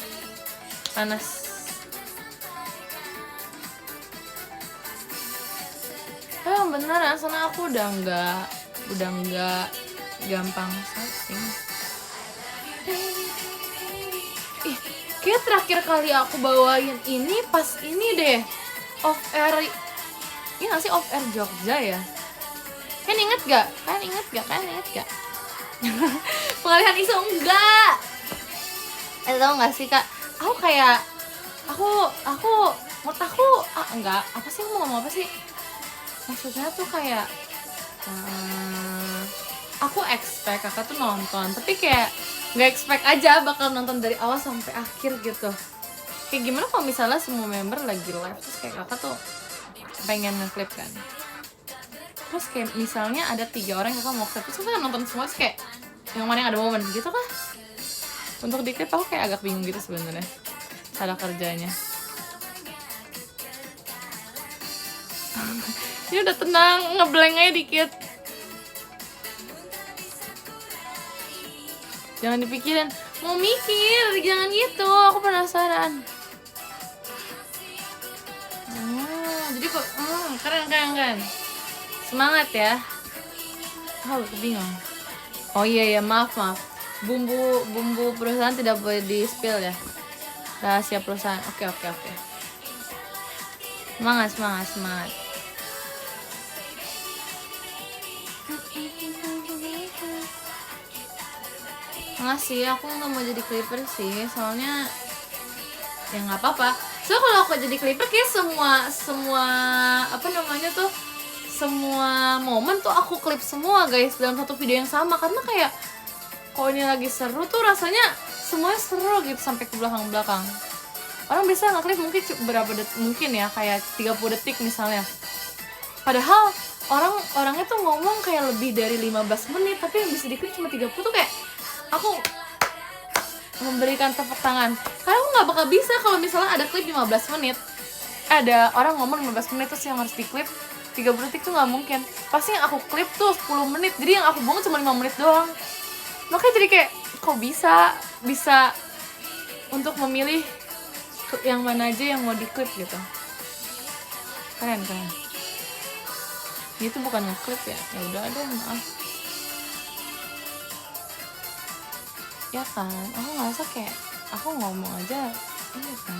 panas. Yang beneran, soalnya aku udah nggak gampang salting. Kayak terakhir kali aku bawain ini pas ini deh off air, ini nggak sih off air Jogja ya? Kan inget gak? Pengalihan isu enggak? Tau gak sih kak? Aku kayak menurut aku enggak, apa sih mau ngomong apa sih? Maksudnya tuh kayak aku expect kakak tuh nonton, tapi kayak nggak expect aja bakal nonton dari awal sampai akhir gitu. Kayak gimana kalau misalnya semua member lagi live terus kayak kakak tuh pengen nge-clip kan, terus kayak misalnya ada 3 orang yang kakak mau clip terus kakak nonton semua, terus kayak yang mana yang ada momen gitu kah? Untuk di clip aku kayak agak bingung gitu sebenarnya cara kerjanya. Ini udah tenang, ngeblank aja dikit. Jangan dipikirin, mau mikir, jangan gitu, aku penasaran. Jadi kok, keren. Semangat ya. Aku bingung. Oh iya, maaf. Bumbu perusahaan tidak boleh di spill ya. Rahasia perusahaan. Oke. Semangat. Enggak sih, aku nggak mau jadi clipper sih, soalnya ya nggak apa-apa. So kalau aku jadi clipper kayak semua apa namanya tuh, semua momen tuh aku klip semua guys dalam satu video yang sama, karena kayak kalau ini lagi seru tuh rasanya semuanya seru gitu sampai ke belakang. Orang bisa nge-clip mungkin berapa detik, mungkin ya kayak 30 detik misalnya. Padahal orangnya tuh ngomong kayak lebih dari 15 menit tapi yang bisa diklip cuma 30 tuh kayak aku memberikan tepuk tangan. Karena aku nggak bakal bisa kalau misalnya ada klip 15 menit, ada orang ngomong 15 menit terus yang harus diklip 30 detik tuh nggak mungkin. Pasti yang aku klip tuh 10 menit, jadi yang aku buang cuma 5 menit doang. Makanya jadi kayak kok bisa untuk memilih yang mana aja yang mau diklip gitu. Keren. Itu bukan ngeklip ya udah deh, maaf ya kan. Aku ngerasa kayak aku ngomong aja iya kan,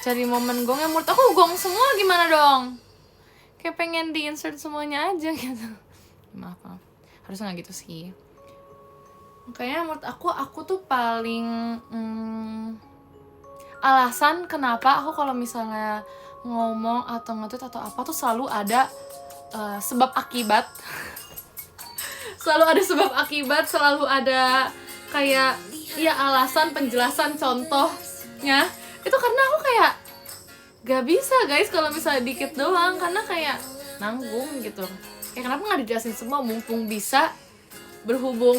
cari momen gongnya. Menurut aku gong semua gimana dong, kayak pengen di insert semuanya aja gitu. Maaf harusnya nggak gitu sih. Makanya menurut aku tuh paling alasan kenapa aku kalau misalnya ngomong atau ngetweet atau apa tuh selalu ada sebab akibat. Selalu ada sebab akibat, selalu ada kayak ya alasan, penjelasan, contohnya. Itu karena aku kayak gak bisa guys kalau misalnya dikit doang, karena kayak nanggung gitu. Kayak kenapa nggak dijelasin semua, mumpung bisa, berhubung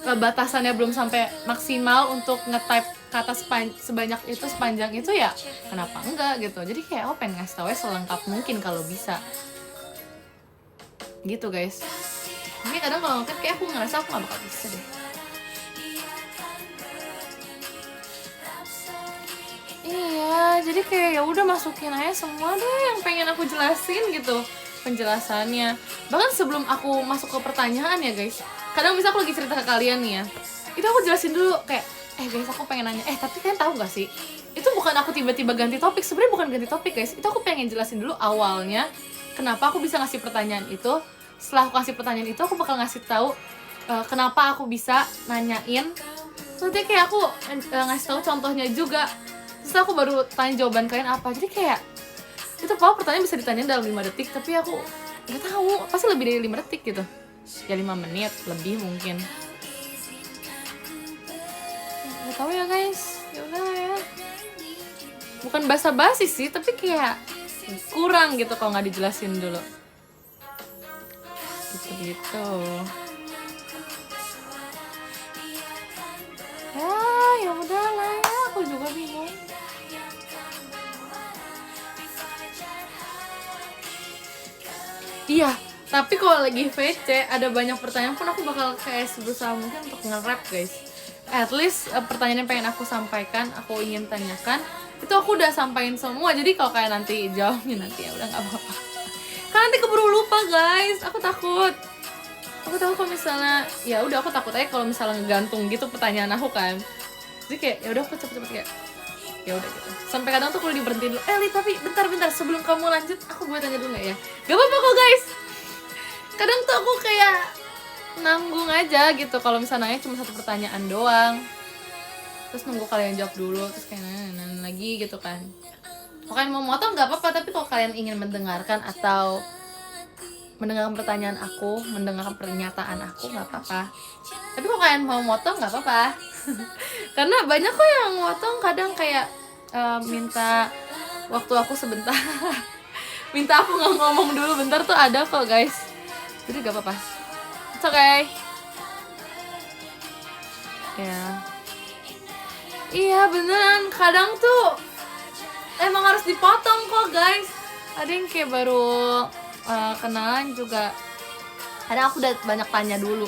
batasannya belum sampai maksimal untuk nge-type kata sebanyak itu, sepanjang itu, ya kenapa enggak gitu. Jadi kayak aku pengen ngasih tau selengkap mungkin kalau bisa gitu guys. Tapi kadang kalau ngeliat kayak aku ngerasa aku gak bakal bisa deh. Iya, jadi kayak ya udah masukin aja semua deh yang pengen aku jelasin gitu penjelasannya. Bahkan sebelum aku masuk ke pertanyaan ya guys, kadang bisa aku lagi cerita ke kalian nih ya, itu aku jelasin dulu kayak guys aku pengen nanya, tapi kalian tahu gak sih, itu bukan aku tiba-tiba ganti topik. Sebenarnya bukan ganti topik guys, itu aku pengen jelasin dulu awalnya kenapa aku bisa ngasih pertanyaan itu. Setelah aku kasih pertanyaan itu, aku bakal ngasih tahu kenapa aku bisa nanyain. Nanti kayak aku ngasih tahu contohnya juga. Terus aku baru tanya jawaban kalian apa. Jadi kayak itu pertanyaan bisa ditanyain dalam 5 detik, tapi aku nggak tahu, pasti lebih dari 5 detik gitu. Ya 5 menit lebih mungkin. Nggak tahu ya guys. Ya udah ya. Bukan basa-basi sih, tapi kayak kurang gitu kalau nggak dijelasin dulu. Gitu. Ya udah lah ya, aku juga bingung. Iya, tapi kalau lagi VC ada banyak pertanyaan pun aku bakal kayak berusaha mungkin untuk nge-rap guys. At least pertanyaan yang pengen aku sampaikan, aku ingin tanyakan, itu aku udah sampaikan semua. Jadi kalau kayak nanti jawabnya nanti ya udah nggak apa-apa. Kan nanti keburu lupa guys, aku takut kalau misalnya ya udah, aku takut aja kalau misalnya ngegantung gitu pertanyaan aku kan. Jadi kayak ya udah aku cepet-cepet kayak ya udah gitu. Sampai kadang tuh aku diberhentiin dulu. Li, tapi bentar sebelum kamu lanjut aku boleh tanya dulu nggak ya? Gak apa-apa kok guys. Kadang tuh aku kayak nanggung aja gitu kalau misalnya nanya cuma satu pertanyaan doang. Terus nunggu kalian jawab dulu, terus kayak nanya lagi gitu kan. Kalau kalian mau motong nggak apa-apa, tapi kalau kalian ingin mendengarkan atau mendengarkan pertanyaan aku, mendengarkan pernyataan aku, nggak apa-apa. Tapi kalau kalian mau motong nggak apa-apa. Karena banyak kok yang motong kadang kayak minta waktu aku sebentar. Minta aku nggak ngomong dulu bentar tuh ada kok guys. Jadi nggak apa-apa. It's okay. Ya. Iya beneran, kadang tuh emang harus dipotong kok guys. Ada yang kayak baru kenalan juga, kadang aku udah banyak tanya dulu.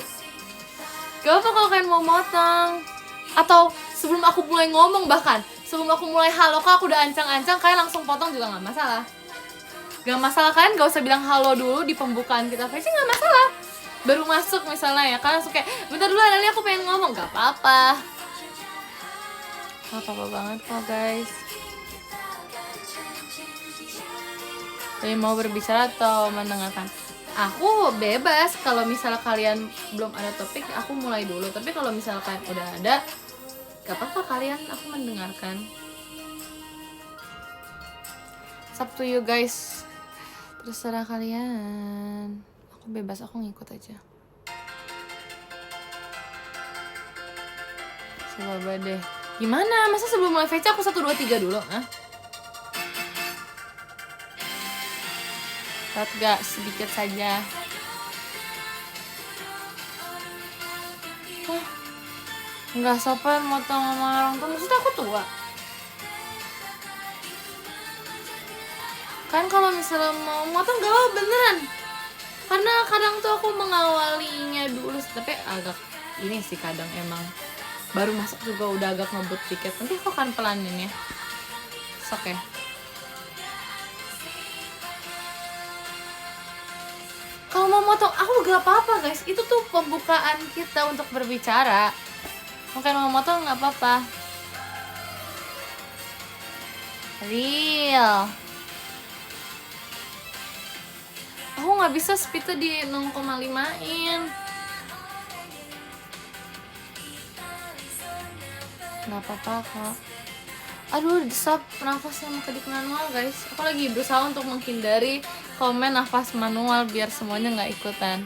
Gak apa kalau kalian mau motong, atau sebelum aku mulai ngomong, bahkan sebelum aku mulai halo kak aku udah ancang-ancang, kalian langsung potong juga gak masalah. Gak masalah, kalian gak usah bilang halo dulu di pembukaan kita VC, gak masalah. Baru masuk misalnya ya, kalian langsung kayak bentar dulu Adali aku pengen ngomong, gak apa-apa. Gak apa-apa banget kok guys. Jadi mau berbicara atau mendengarkan, aku bebas. Kalau misalnya kalian belum ada topik, aku mulai dulu. Tapi kalau misalkan udah ada, gak apa-apa kalian, aku mendengarkan. It's up to you guys, terserah kalian. Aku bebas, aku ngikut aja. Coba deh. Gimana? Masa sebelum mulai VC aku 1, 2, 3 dulu? Hah? Lihat gak, sedikit saja. Nggak sopan motong sama orang tua, maksudnya aku tua kan. Kalau misalnya mau motong gak apa beneran, karena kadang tuh aku mengawalinya dulu, tapi agak ini sih kadang emang baru masuk juga udah agak ngebut tiket. Nanti aku akan pelanin ya, sok ya. Kalau mau motong aku gak apa-apa guys, itu tuh pembukaan kita untuk berbicara. Mungkin mau motong nggak apa-apa. Real. Aku nggak bisa speednya di 0,5-in. Nggak apa-apa kok. Aduh, desap nafas sama kedip manual guys. Aku lagi berusaha untuk menghindari komen nafas manual biar semuanya nggak ikutan.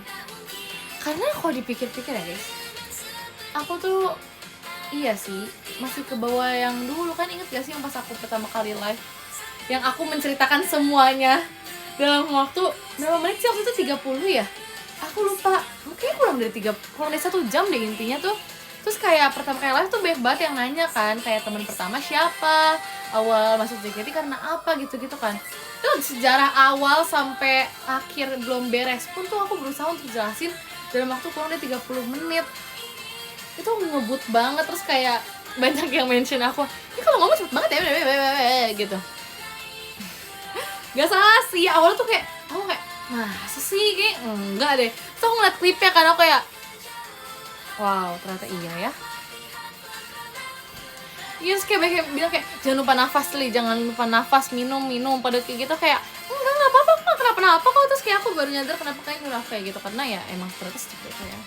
Karena kalau dipikir-pikir ya guys, aku tuh iya sih, masih ke bawah yang dulu. Kan inget gak sih yang pas aku pertama kali live, yang aku menceritakan semuanya dalam waktu berapa menit sih waktu itu, 30 ya? Aku lupa, mungkin kurang dari 1 jam deh intinya tuh. Terus kayak pertama kali live tuh banyak banget yang nanya kan, kayak teman pertama siapa, awal masuk JKT karena apa gitu-gitu kan. Itu sejarah awal sampai akhir belum beres pun tuh aku berusaha untuk jelasin dalam waktu kurang dari 30 menit. Itu ngebut banget, terus kayak banyak yang mention aku, ini kalau ngomong cepet banget ya gitu. Gak salah sih, awalnya tuh kayak aku kayak masa sih, kayak enggak deh. Terus aku ngeliat klipnya kan, aku kayak wow, ternyata iya ya. Iya, yes, kayak banyak bilang kayak jangan lupa nafas Li, jangan lupa nafas, minum pada kayak gitu. Kayak enggak apa-apa, aku gak kenapa-napa kok. Terus kayak aku baru nyadar kenapa kayak nyuruh kayak gitu, karena ya emang ternyata seperti itu ya.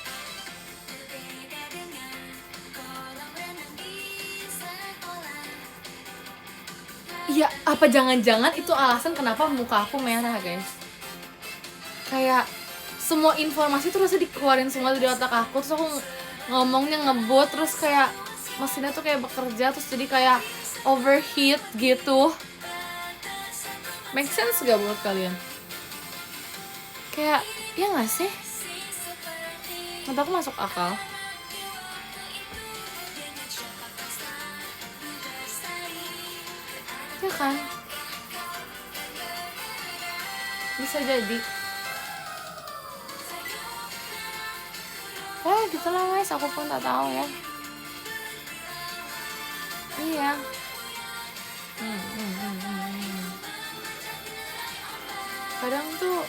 Iya, apa jangan-jangan itu alasan kenapa muka aku merah guys. Kayak semua informasi tuh rasanya dikeluarin semua dari otak aku. Terus aku ngomongnya ngebut, terus kayak mesinnya tuh kayak bekerja, terus jadi kayak overheat gitu. Make sense gak buat kalian? Kayak, ya gak sih? Menurut aku masuk akal. Ya kan? Bisa jadi. Gitu lah guys, aku pun tak tahu ya. Iya. Kadang tuh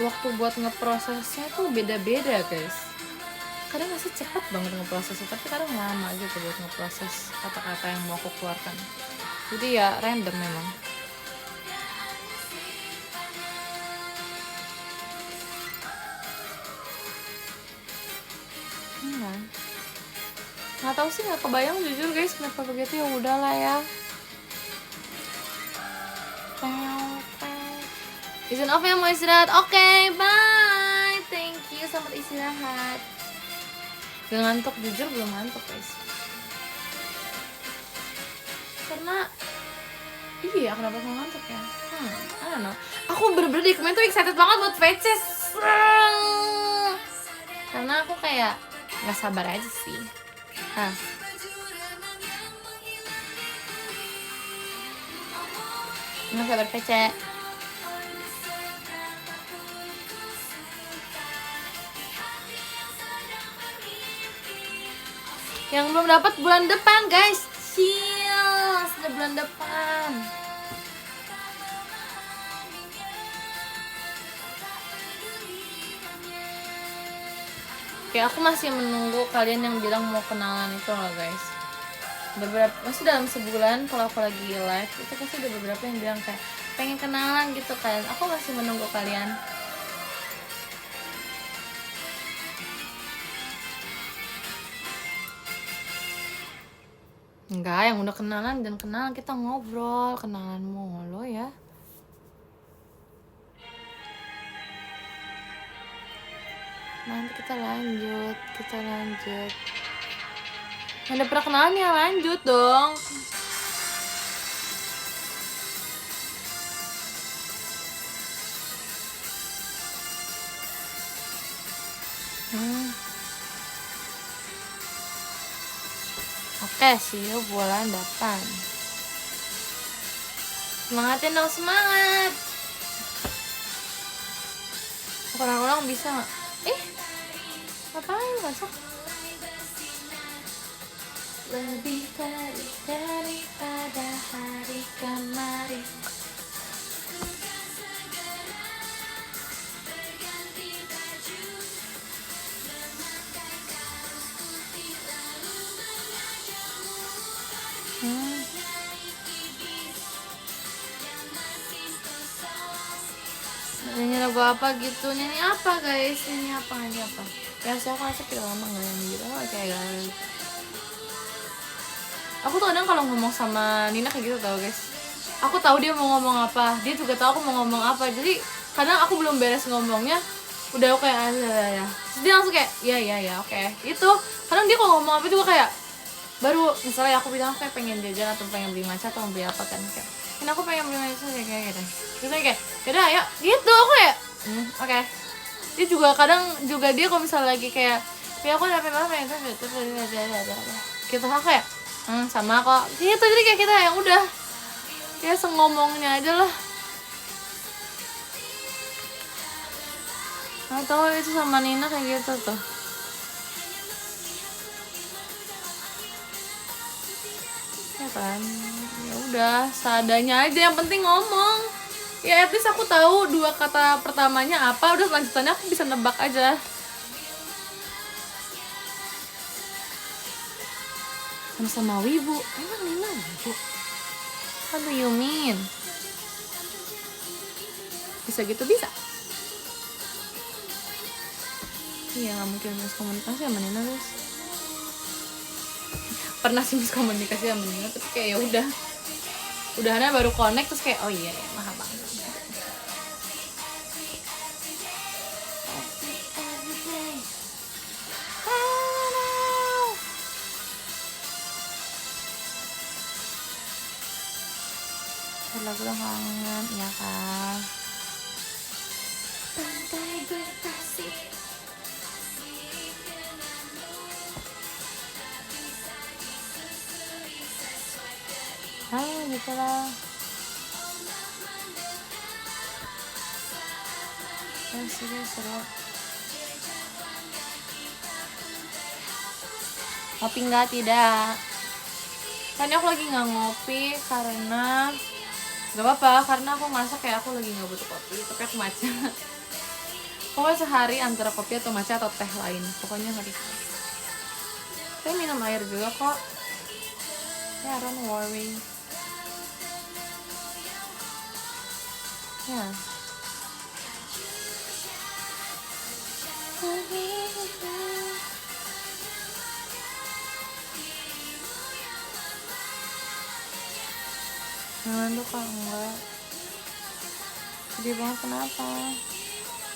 waktu buat ngeprosesnya tuh beda-beda guys. Kadang masih cepat banget ngeprosesnya, tapi kadang lama gitu buat ngeproses kata-kata yang mau aku keluarkan. Jadi ya random memang. Nggak tahu sih, nggak kebayang jujur guys kenapa begitu. Ya udahlah ya. Izin off ya, mau istirahat. Oke, bye. Thank you, selamat istirahat. Gak ngantuk, jujur belum ngantuk guys. Karena iya, kenapa aku ngantuk ya? I don't know. Aku bener-bener di komen tuh excited banget buat VCS. Karena aku kayak gak sabar aja sih. Gak sabar VC. Yang belum dapat bulan depan guys, chill, sudah bulan depan. Oke, aku masih menunggu kalian yang bilang mau kenalan itu loh guys. Beberapa, masih dalam sebulan kalau aku lagi live itu pasti ada beberapa yang bilang kayak pengen kenalan gitu kan. Aku masih menunggu kalian. Enggak, yang udah kenalan dan kenalan kita ngobrol, kenalan mulu ya. Nanti kita lanjut. Yang udah pernah kenalan ya lanjut dong. Oke, see you bulan depan. Semangatin dong, semangat. Kurang-kurang bisa nggak? Ngapain masuk? Lebih baik daripada hari kemarin. Nyanyi lagu apa gitu? Nyanyi apa guys? Nyanyi apa? Nyanyi apa? Ya saya aku kita lama nggak nyanyi gitu. Kayak guys. Aku tuh kadang kalau ngomong sama Nina kayak gitu tau guys. Aku tahu dia mau ngomong apa, dia juga tahu aku mau ngomong apa. Jadi kadang aku belum beres ngomongnya, udah oke aja ya. Terus dia langsung kayak ya oke. Itu kadang dia kalau ngomong apa juga kayak baru misalnya aku bilang kayak pengen jajan atau pengen beli matcha atau beli apa kan kayak ini aku pengen beli matcha kayak gitu. Terus kayak yaudah ayo gitu aku kayak oke. Dia juga kadang juga dia kalau misalnya lagi kayak ya aku udah pengen banget gitu aku kayak sama kok gitu. Jadi kayak kita yang udah ya sengomongnya aja lah. Atau itu sama Nina kayak gitu tuh. Ya kan, ya udah seadanya aja, yang penting ngomong. Ya at least aku tahu 2 kata pertamanya apa, udah lanjutannya aku bisa nebak aja. Sama-sama wibu. Emang Nina wibu? What do you mean? Bisa gitu bisa? Iya nggak mungkin miskomunikasi sama Nina guys. Pernah sih miskomunikasi sama Nina tapi kayak ya udahannya baru connect terus kayak oh iya ya maaf banget. Lagu udah kangen ya kan. Pantai berpasir. Gitu lah. Seru. Ngopi nggak? Tidak. Kan aku lagi nggak ngopi karena nggak apa-apa, karena aku ngerasa kayak aku lagi nggak butuh kopi, tapi aku matcha. Pokoknya sehari antara kopi atau matcha atau teh lain, pokoknya harus. Saya minum air juga kok. Ya, don't worry. Ya. Jangan tuh kak, enggak. Sedih banget kenapa?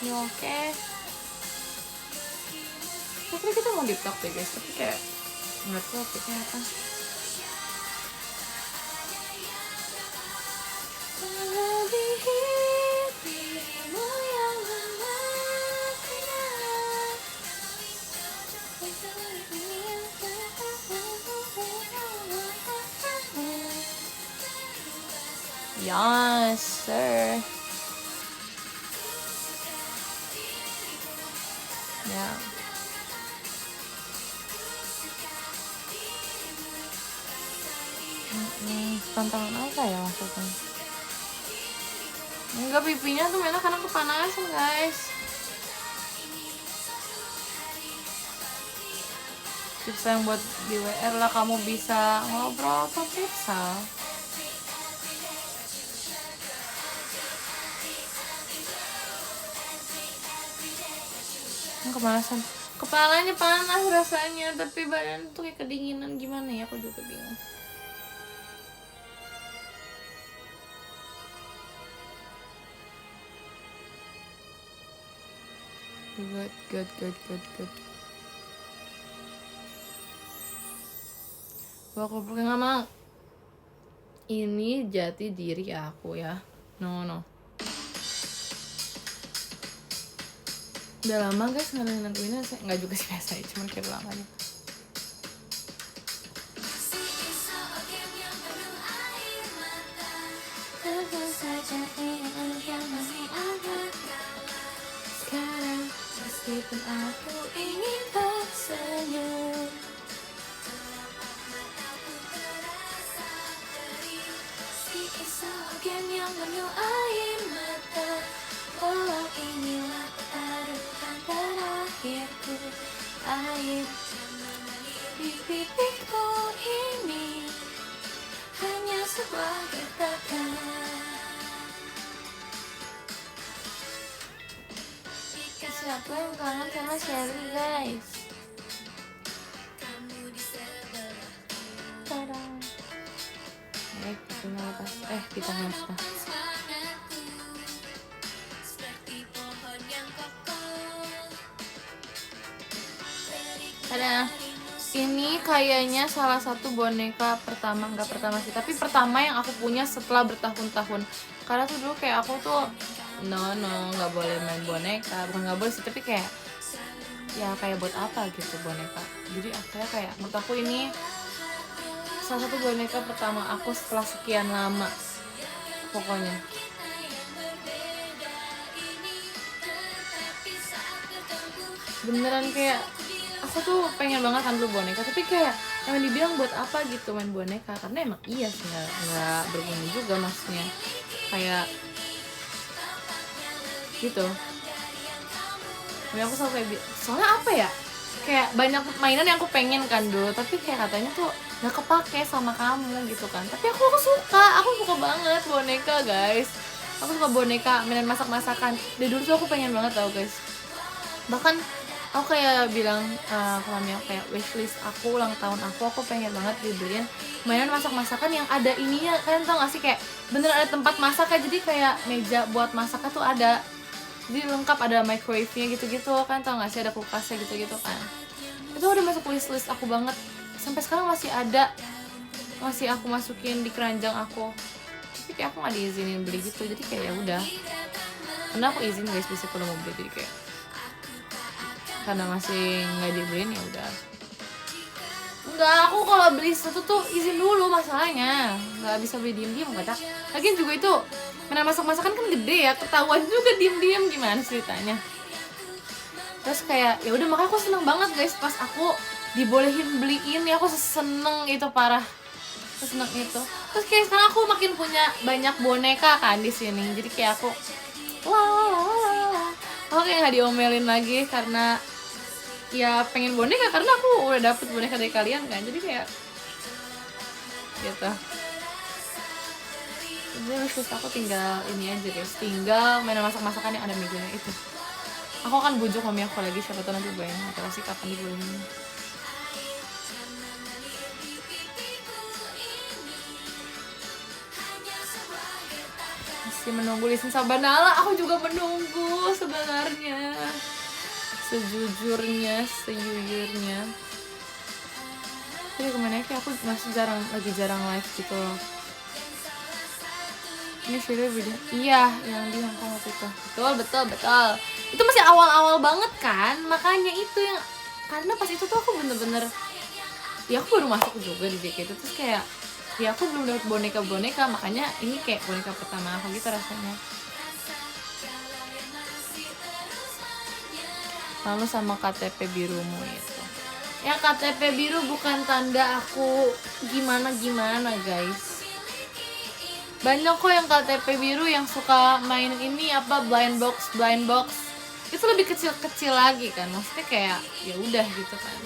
Ya oke. Tapi kita mau deep talk deh guys, tapi kayak nggak tahu topiknya apa. Yes, sir. Ya. Tantangan apa ya maksudnya? Enggak, pipinya tuh memang karena kepanasan guys. Tips yang buat di WR lah, kamu bisa ngobrol atau pizza. Kepanasan, kepalanya panas rasanya, tapi badan tuh kayak kedinginan gimana ya, aku juga bingung. Good. Aku nggak mau. Ini jati diri aku ya. No. Udah lama guys nggak nentuin, nggak juga sih biasa, cuman kayak lama aja. dan aku ingin tersenyum. Sebagian yang penuh air mata, walau inilah taruhan terakhirku. Air di pipiku ini hanya sebuah gertakan. Siapa yang kangen sama Sherry, guys? Tada. Kita lepas. Kita lepas. Tada. Ini kayaknya salah satu boneka pertama, nggak pertama sih, tapi pertama yang aku punya setelah bertahun-tahun. Karena tuh dulu kayak aku tuh nggak boleh main boneka, bukan nggak boleh sih, tapi kayak ya kayak buat apa gitu boneka. Jadi akhirnya kayak menurut aku ini salah satu boneka pertama aku setelah sekian lama pokoknya. Beneran kayak aku tuh pengen banget kan dulu boneka, tapi kayak emang dibilang buat apa gitu main boneka, karena emang iya sih nggak berguna juga maksudnya kayak gitu. Dan aku selalu kayak soalnya apa ya, kayak banyak mainan yang aku pengen kan dulu, tapi kayak katanya tuh nggak kepake sama kamu gitu kan. Tapi aku suka banget boneka, guys. Aku suka boneka, mainan masak-masakan. Dari dulu tuh aku pengen banget tau, guys. Bahkan aku kayak bilang ke mami aku kayak wishlist aku ulang tahun aku pengen banget dibeliin mainan masak-masakan yang ada ininya. Kalian tau gak sih, kayak bener ada tempat masak, jadi kayak meja buat masaknya tuh ada, jadi lengkap, ada microwave-nya gitu-gitu kan, tau gak sih, ada kulkasnya gitu-gitu kan. Itu udah masuk wishlist aku banget, sampai sekarang masih ada, masih aku masukin di keranjang aku. Tapi kayak aku gak diizinin beli gitu, jadi kayak ya udah. Karena aku izin, guys, bisa kalau mau beli, jadi kayak karena masih nggak dibeliin ya udah. Enggak, aku kalau beli sesuatu tuh izin dulu, masalahnya nggak bisa beli diem-diem kocak. Lagian juga itu mainan masak-masakan kan gede ya, ketahuan juga diem-diem, gimana ceritanya. Terus kayak ya udah, makanya aku seneng banget, guys, pas aku dibolehin beliin ya, aku seneng itu parah, seneng itu. Terus kayak sekarang aku makin punya banyak boneka kan di sini, jadi kayak aku aku kayak nggak diomelin lagi karena ya pengen boneka, karena aku udah dapet boneka dari kalian kan, jadi kayak gitu. Jadi wishlist aku tinggal ini aja, guys, tinggal mainan masak-masakan yang ada mejanya itu. Aku akan bujuk mami aku lagi, siapa tau nanti bayang atau sih kapan dibolehin. Masih menunggu Listen Sabanala, aku juga menunggu sebenarnya. Sejujurnya, sejujurnya. Tapi kemana ya, aku masih lagi jarang live gitu loh. Ini video video. Iya, yang di Hongkong waktu itu. Betul. Itu masih awal-awal banget kan, makanya itu yang, karena pas itu tuh aku bener-bener, ya aku baru masuk juga di JKT, terus kayak ya aku belum dapet boneka-boneka, makanya ini kayak boneka pertama aku gitu rasanya. Lalu sama KTP birumu itu. Ya KTP biru bukan tanda aku gimana-gimana, guys. Banyak kok yang KTP biru yang suka main ini apa blind box. Itu lebih kecil-kecil lagi kan. Maksudnya kayak ya udah gitu kan.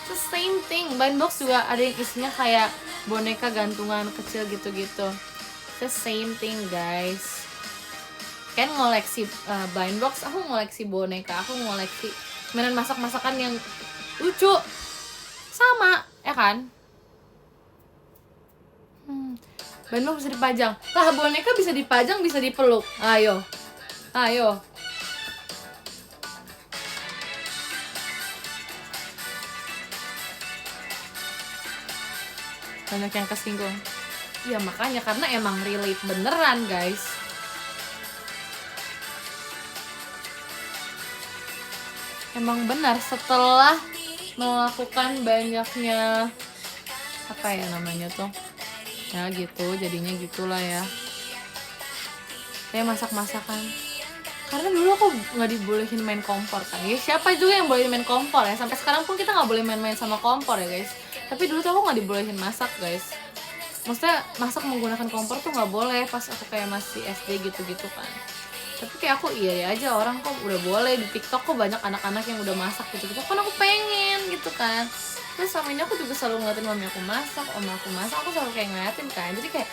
It's the same thing. Blind box juga ada yang isinya kayak boneka gantungan kecil gitu-gitu. It's the same thing, guys. Kan ngoleksi blind box, aku ngoleksi boneka, aku ngoleksi mainan masak-masakan yang lucu. Sama, ya kan? Blind box bisa dipajang. Lah boneka bisa dipajang, bisa dipeluk. Ayo. Banyak yang kesinggung. Ya makanya, karena emang relate beneran, guys. Emang benar, setelah melakukan banyaknya apa ya namanya tuh, ya gitu, jadinya gitulah ya. Kayak masak-masakan. Karena dulu aku nggak dibolehin main kompor kan. Ya siapa juga yang boleh main kompor ya. Sampai sekarang pun kita nggak boleh main-main sama kompor ya guys. Tapi dulu tuh aku nggak dibolehin masak guys. Maksudnya masak menggunakan kompor tuh nggak boleh pas aku kayak masih SD gitu-gitu kan. Tapi kayak aku iya aja, orang kok udah boleh di TikTok kok banyak anak-anak yang udah masak gitu-gitu. Kan aku pengen gitu kan. Terus sama ini aku juga selalu ngeliatin mami aku masak, om aku masak, aku selalu kayak ngeliatin kan. Jadi kayak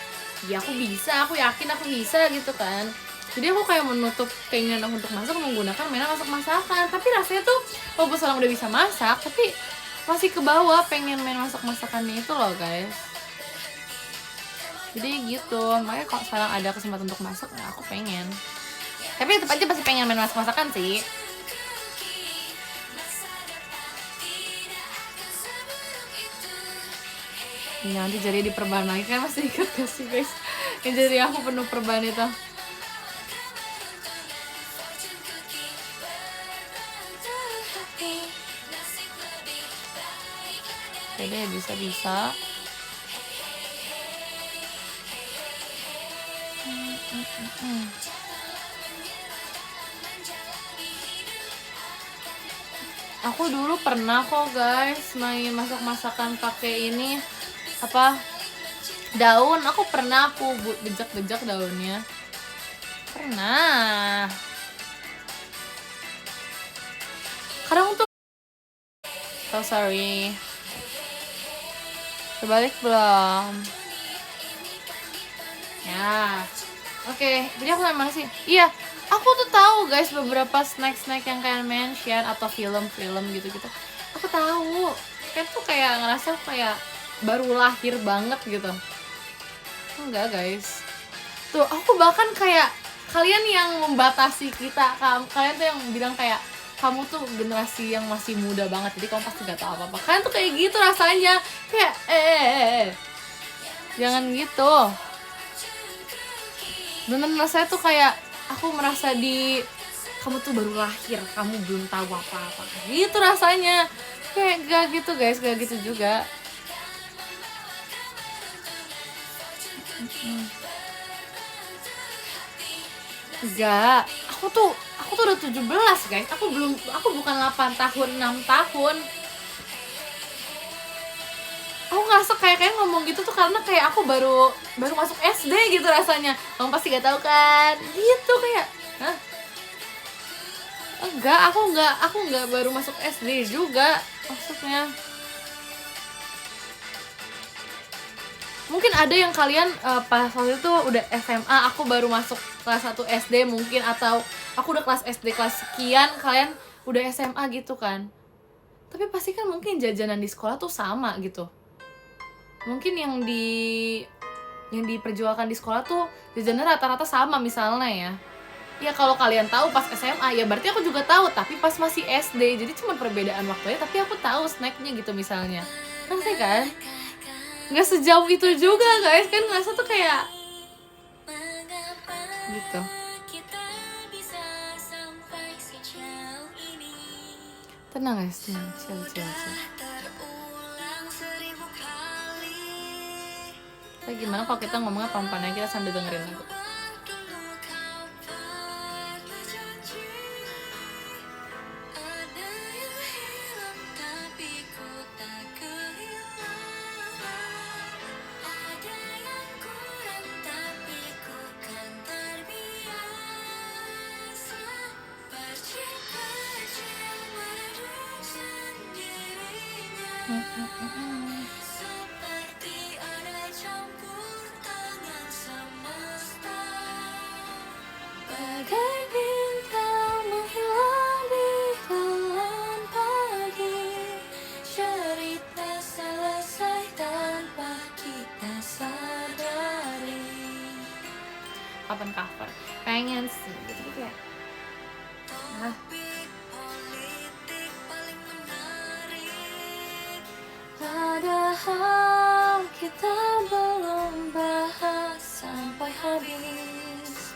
ya aku bisa, aku yakin aku bisa gitu kan. Jadi aku kayak menutup keinginan aku untuk masak menggunakan mainan masak-masakan. Tapi rasanya tuh walaupun sekarang udah bisa masak, tapi masih ke bawah pengen main masak-masakannya itu loh guys. Jadi gitu, makanya kalau sekarang ada kesempatan untuk masak, ya aku pengen. Tapi tetap aja pasti pengen main masak-masakan sih. Ya, nanti jadi diperban lagi kan, masih ingat gak sih guys? Yang jadi aku penuh perban itu. Oke deh, bisa-bisa. Aku dulu pernah kok guys main masak-masakan pakai ini apa daun. Aku pernah aku bejak-bejak daunnya. Pernah. Kadang tuh oh sorry. Terbalik belum? Ya. Oke, jadi aku mana sih? Iya, aku tuh tahu guys beberapa snack-snack yang kalian mention atau film-film gitu-gitu. Aku tahu. Kayak tuh kayak ngerasa kayak baru lahir banget gitu. Enggak guys. Tuh, aku bahkan kayak kalian yang membatasi kita. Kalian tuh yang bilang kayak kamu tuh generasi yang masih muda banget, jadi kamu pasti gak tahu apa-apa. Kalian tuh kayak gitu rasanya. Kayak jangan gitu. Bener saya tuh kayak aku merasa kamu tuh baru lahir, kamu belum tahu apa-apa gitu rasanya. Kayak gak gitu guys, gak gitu juga. Enggak, aku tuh udah 17 guys. Aku bukan 8 tahun, 6 tahun. Aku ngerasa kayak ngomong gitu tuh karena kayak aku baru masuk SD gitu rasanya. Kamu pasti gak tahu kan? Gitu kayak, hah? Enggak, aku enggak baru masuk SD juga maksudnya. Mungkin ada yang kalian pas waktu itu udah SMA, aku baru masuk kelas 1 SD mungkin, atau aku udah kelas SD kelas sekian, kalian udah SMA gitu kan. Tapi pasti kan mungkin jajanan di sekolah tuh sama gitu. Mungkin yang diperjualkan di sekolah tuh jajanan rata-rata sama misalnya ya. Ya kalau kalian tahu pas SMA ya berarti aku juga tahu, tapi pas masih SD. Jadi cuma perbedaan waktunya, tapi aku tahu snacknya gitu misalnya. Ngerti kan? Nggak sejauh itu juga guys, kan ngerasa tuh kayak gitu. Tenang guys, tenang, chill. Kayak gimana kalau kita ngomongnya pelan-pelan aja, kita sambil dengerin lagu. Kapan cover? Pengen sih, gitu kayak padahal kita belum bahas sampai habis.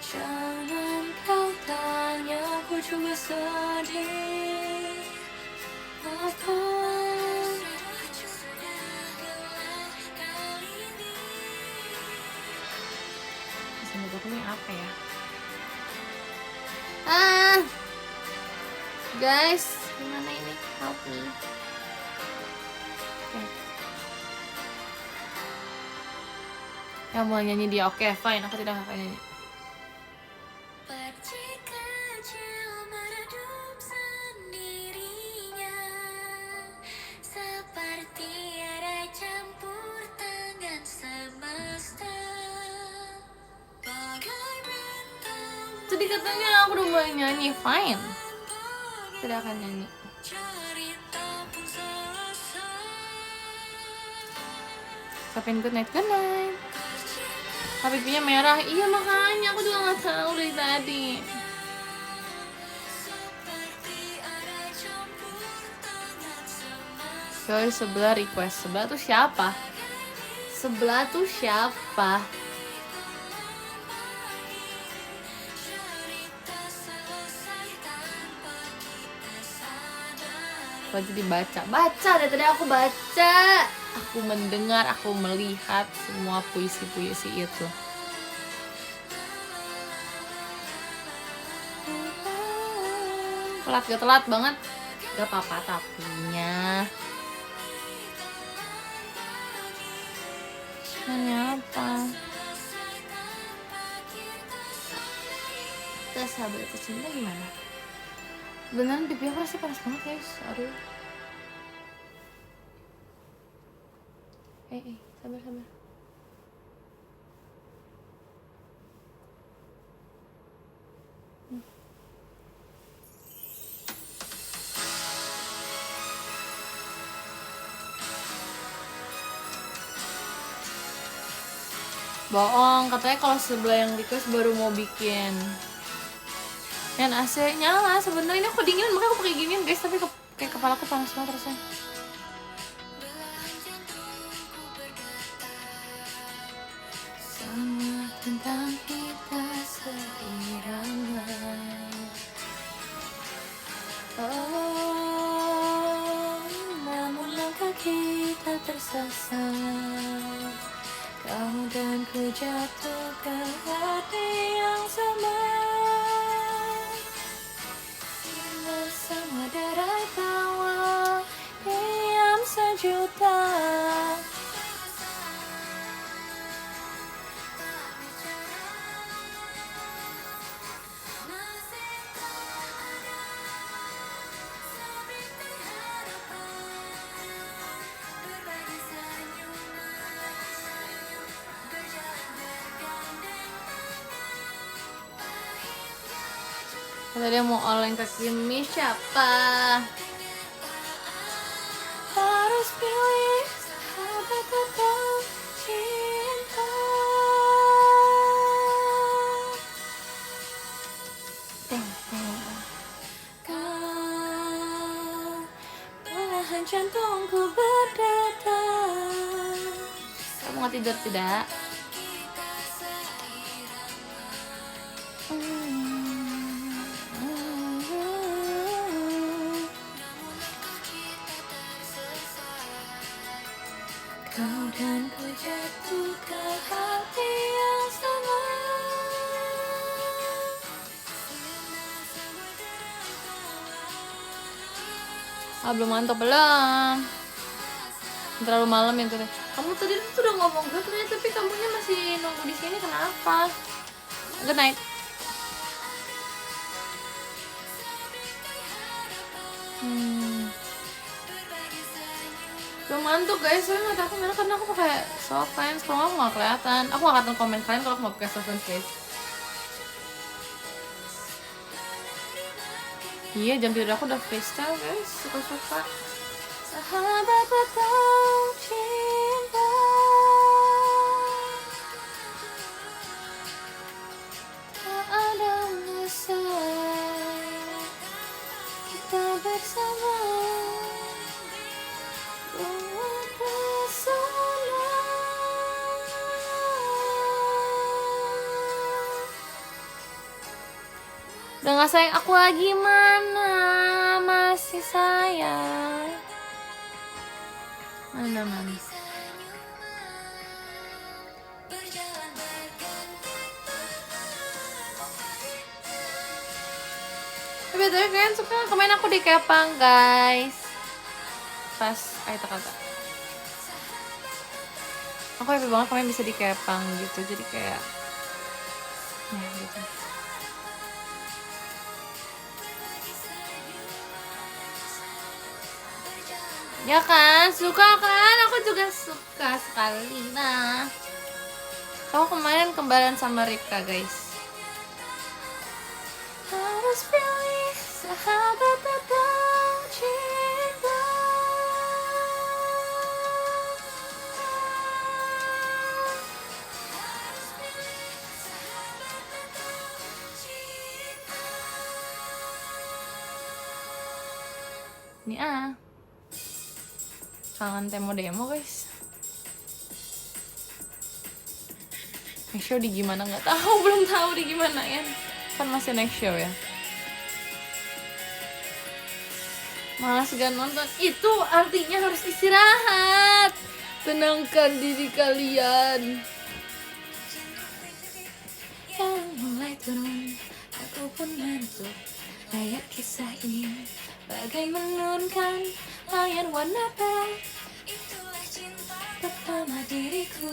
Jangan kau tanya, aku juga sedih. Apa ini apa ya? Ah, guys, gimana ini? Help me. Okay. Yang mau nyanyi dia, oke, fine. Aku tidak akan nyanyi. Tadi katanya aku udah mulai nyanyi, fine. Tidak akan nyanyi. Ucapin good night. Tapi pipinya merah. Iya makanya aku juga nggak tahu dari tadi. Guys, sebelah request. Sebelah tuh siapa? Baca dibaca. Dari tadi aku baca. Aku mendengar, aku melihat semua puisi-puisi itu. Gak telat banget. Gak apa-apa tapinya. Nanya apa? Tes sahabat cinta gimana? Beneran pipi aku rasanya panas banget guys. Aduh. Sabar. Bohong, katanya kalau sebelah yang request baru mau bikin. Dan AC nyala, sebenarnya ini aku dingin makanya aku pakai ginian guys, tapi kayak kepalaku panas banget rasanya. Semua tentang kita seirama. Oh, namun langkah kita tersesat. Kamu dan ku jatuh ke hati yang sama. Bersama derai tawa, diam sejuta. Kata dia mau oleng ke Kimi, siapa? Harus pilih sahabat atau cinta. Kau menahan jantungku berdetak. Kamu gak tidur tidak? Kau dan ku jatuh ke hati yang sama. Belum ngantuk belum. Terlalu malam ya tuh. Kamu tadi tuh udah ngomong good night tapi kamunya masih nunggu di sini kenapa? Good night. Belum ngantuk guys, soalnya mata aku merah karena aku pakai soft lens. Kalau aku nggak kelihatan, aku nggak akan komen kalian kalau aku mau pakai soft lens guys. Iya, jam tidur aku udah freestyle guys, suka-suka. Sahabat atau cinta, tak ada masa kita bersama. Udah gak sayang aku lagi, mana masih sayang. Mana BTW kalian suka kemarin aku dikepang guys. Pas itu kagak. Aku happy banget kemarin bisa dikepang gitu. Jadi kayak ya gitu. Ya kan, suka kan? Aku juga suka sekali. Nah, aku kemarin kembaran sama Ripka guys. Harus pilih sahabat atau cinta. Ini kangen demo guys. Next show di gimana nggak tahu, belum tahu di gimana ya. Kan masih next show ya. Malas gak nonton, itu artinya harus istirahat. Tenangkan diri kalian. Yang mulai turun, aku pun menentu ayat kisah ini. Bagai menurunkan layar warna perak. Itulah cinta pertama diriku.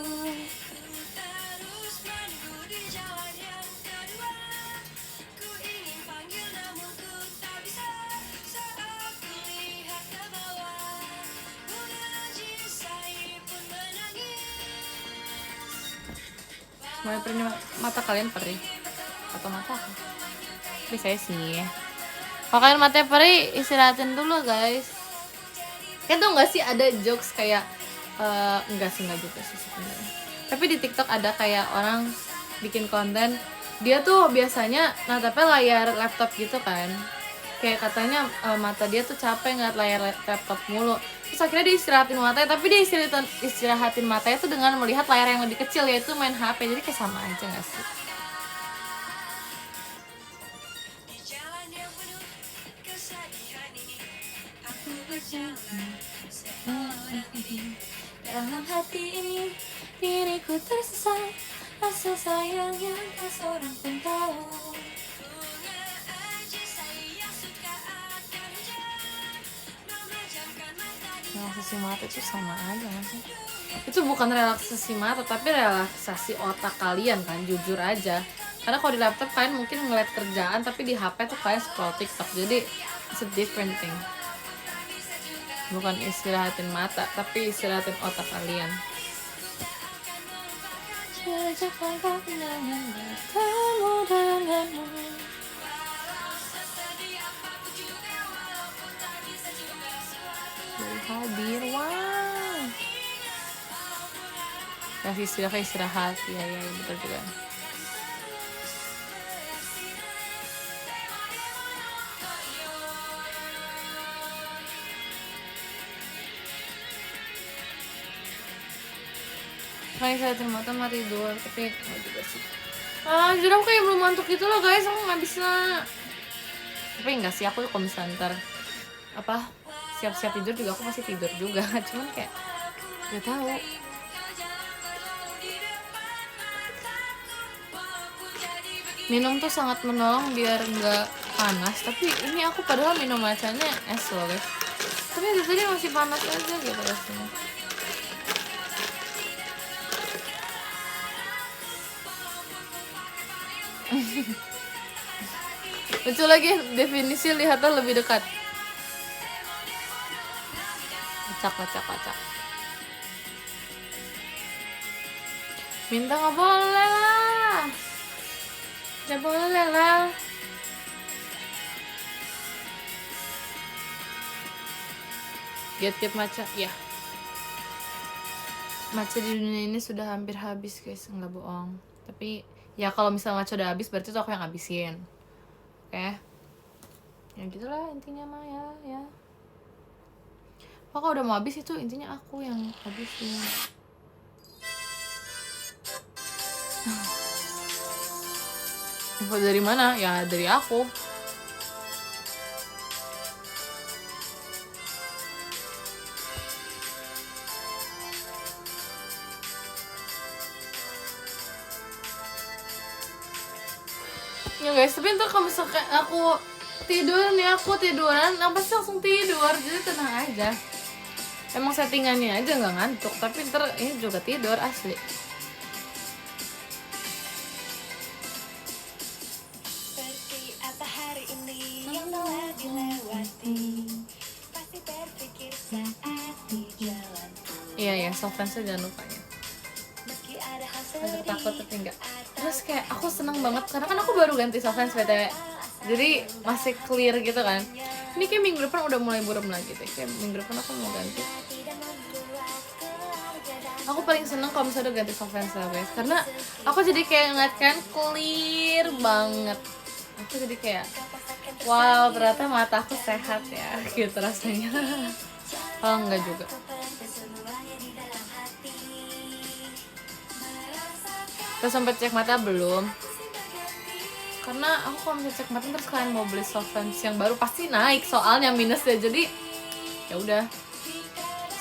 Mulai perih mata kalian perih atau mata aku? Tapi saya sih. Kalau kalian matanya perih, istirahatin dulu guys. Kan tuh nggak sih ada jokes kayak enggak juga sih sebenarnya. Tapi di TikTok ada kayak orang bikin konten, dia tuh biasanya natapnya layar laptop gitu kan. Kayak katanya mata dia tuh capek ngeliat layar laptop mulu. Terus akhirnya dia istirahatin matanya, tapi dia istirahatin matanya tuh dengan melihat layar yang lebih kecil, yaitu main HP. Jadi kayak sama aja gak sih? Dalam hati ini diriku tersesat, rasa sayangnya tak seorang pun tahu. Relaksasi mata itu sama aja kan sih? Itu bukan relaksasi mata, tapi relaksasi otak kalian kan, jujur aja. Karena kalau di laptop kalian mungkin ngeliat kerjaan, tapi di HP tuh kalian scroll TikTok. Jadi it's a different thing. Bukan istirahatin mata, tapi istirahatin otak kalian. Hadir, wow. Kasih istirahat, ya betul juga. Kayak saya terima mata tidur, tapi nggak juga sih. Jujur aku kayak belum ngantuk gitu loh guys, aku nggak bisa. Tapi enggak sih, aku kalau misalnya ntar siap-siap tidur juga aku masih tidur juga. Cuman kayak gak tahu. Minum tuh sangat menolong biar nggak panas, tapi ini aku padahal minum macanya es loh guys, tapi dari tadi masih panas aja gitu rasanya. Lucu lagi definisi lihatnya lebih dekat. Kocak. Minta nggak boleh lah. Nggak boleh lah. Get matcha, ya. Matcha di dunia ini sudah hampir habis guys, nggak bohong. Tapi ya kalau misalnya matcha udah habis berarti tuh aku yang habisin. Oke. Ya gitulah intinya mah ya. Kalau udah mau habis itu intinya aku yang habisin. Info dari mana? Ya dari aku. Ya guys, tapi ntar kalau misalkan aku Tidur nih, aku tiduran, pasti langsung tidur, jadi tenang aja. Emang settingannya aja nggak ngantuk, tapi ntar ini juga tidur asli. Iya, soft fansnya jangan lupa ya. Agak takut tapi enggak. Terus kayak aku seneng banget karena kan aku baru ganti soft fans btw, jadi masih clear gitu kan. Ini kayak minggu depan udah mulai buram lagi deh, kayak minggu depan aku mau ganti. Aku paling seneng kalau misalnya udah ganti soft fans lah guys, karena aku jadi kayak ngeliat kan clear banget. Aku jadi kayak wow, ternyata mata aku sehat ya gitu rasanya. Oh enggak juga. Terus sampai cek mata belum? Karena aku kalau misalnya cek mata terus kalian mau beli soft lens yang baru pasti naik soalnya minusnya. Jadi ya udah.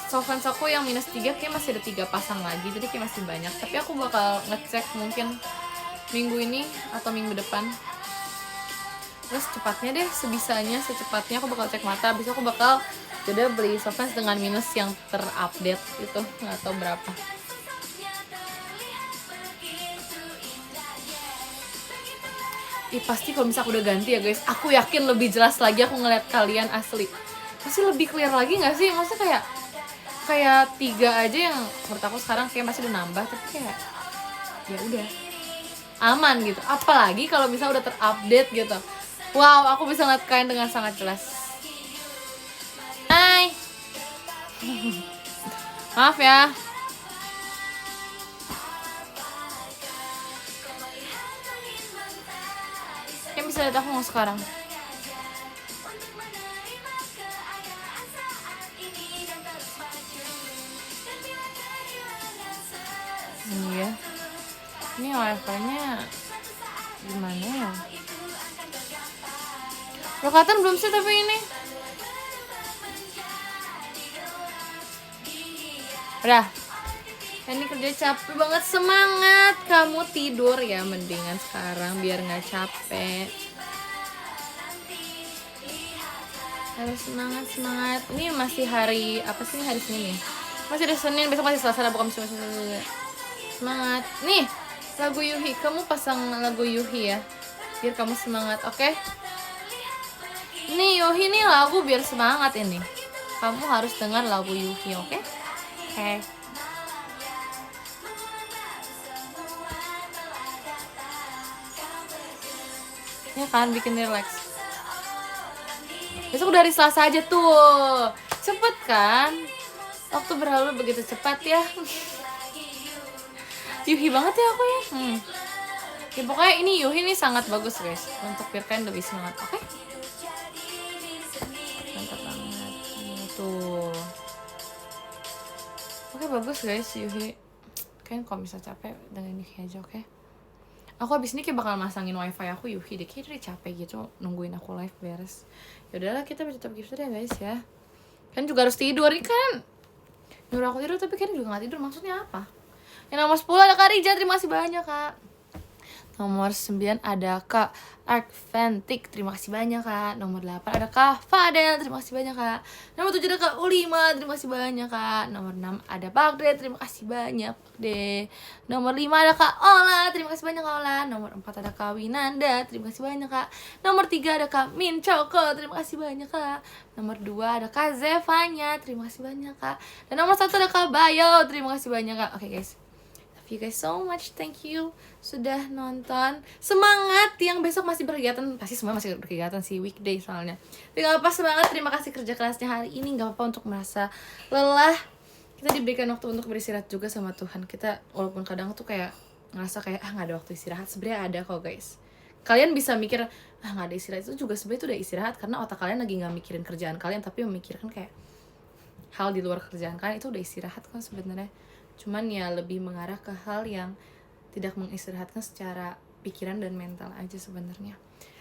Soft lens aku yang minus 3 kayak masih ada 3 pasang lagi, jadi kayak masih banyak. Tapi aku bakal ngecek mungkin minggu ini atau minggu depan. Terus cepatnya deh, sebisanya, secepatnya aku bakal cek mata. Habis aku bakal jadi beli soft lens dengan minus yang terupdate itu, nggak tahu berapa. Pasti kalau misalnya aku udah ganti ya guys, aku yakin lebih jelas lagi aku ngeliat kalian asli. Pasti lebih clear lagi nggak sih? Maksudnya kayak 3 aja yang menurut aku sekarang kayak masih udah nambah, tapi kayak ya udah aman gitu. Apalagi kalau misalnya udah terupdate gitu. Wow, aku bisa ngeliat kalian dengan sangat jelas. Hai. Maaf ya. Yang bisa lihat aku mau sekarang. Iya. Ini wifi-nya gimana ya? Lokatan belum sih tapi ini. Udah. Ini kerja capek banget, semangat. Kamu tidur ya mendingan sekarang biar nggak capek. Harus semangat. Ini masih hari apa sih, hari Senin ya? Masih hari Senin, besok masih Selasa, bukan masih semangat. Nih lagu Yuhi, kamu pasang lagu Yuhi ya biar kamu semangat, oke? Nih Yuhi nih lagu biar semangat ini. Kamu harus dengar lagu Yuhi, oke? Oke. Ya kan, bikin relax. Besok udah hari Selasa aja tuh. Cepet kan? Waktu berlalu begitu cepat ya. Yuhi banget ya aku ya. Ya pokoknya ini Yuhi ini sangat bagus guys, untuk biar kalian lebih semangat, oke? Mantap banget. Tuh. Oke, bagus guys Yuhi. Kalian kalau bisa capek dengan Yuhi aja, oke? Aku abis ini kayak bakal masangin wifi aku Yuhi deh, kayak dia capek gitu nungguin aku live beres. Yaudahlah, kita tutup gitu deh guys ya. Kan juga harus tidur nih kan. Nyuruh aku tidur tapi kan juga gak tidur, maksudnya apa? Yang nomor 10 ada Kak Rija, terima kasih banyak Kak. Nomor 9 ada Kak Arkventik, terima kasih banyak Kak. Nomor 8 ada Kak Fadel, terima kasih banyak Kak. Nomor 7 ada Kak Ulima, terima kasih banyak Kak. Nomor 6 ada Bagde, terima kasih banyak Bagde. Nomor 5 ada Kak Ola, terima kasih banyak Kak Ola. Nomor 4 ada Kak Winanda, terima kasih banyak Kak. Nomor 3 ada Kak Min Choco, terima kasih banyak Kak. Nomor 2 ada Kak Zevanya, terima kasih banyak Kak. Dan nomor 1 ada Kak Bayo, terima kasih banyak Kak. Oke guys, you guys so much, thank you sudah nonton. Semangat yang besok masih berkegiatan, pasti semua masih berkegiatan sih, weekday soalnya. Tapi gak apa-apa, semangat. Terima kasih kerja kerasnya hari ini, gak apa-apa untuk merasa lelah. Kita diberikan waktu untuk beristirahat juga sama Tuhan. Kita walaupun kadang tuh kayak ngerasa kayak gak ada waktu istirahat, sebenarnya ada kok guys. Kalian bisa mikir gak ada istirahat, itu juga sebenarnya itu udah istirahat, karena otak kalian lagi gak mikirin kerjaan kalian, tapi memikirkan kayak hal di luar kerjaan kalian. Itu udah istirahat kan sebenarnya. Cuman ya lebih mengarah ke hal yang tidak mengistirahatkan secara pikiran dan mental aja sebenarnya.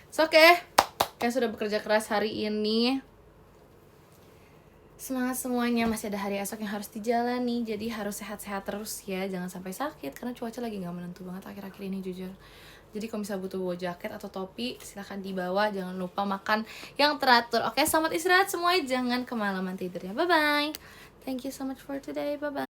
So, oke. Kalian sudah bekerja keras hari ini. Semangat semuanya, masih ada hari esok yang harus dijalani. Jadi harus sehat-sehat terus ya, jangan sampai sakit. Karena cuaca lagi gak menentu banget akhir-akhir ini jujur. Jadi kalau misalnya butuh bawa jaket atau topi, silahkan dibawa. Jangan lupa makan yang teratur. Oke, selamat istirahat semuanya, jangan kemalaman tidurnya. Bye-bye. Thank you so much for today, bye-bye.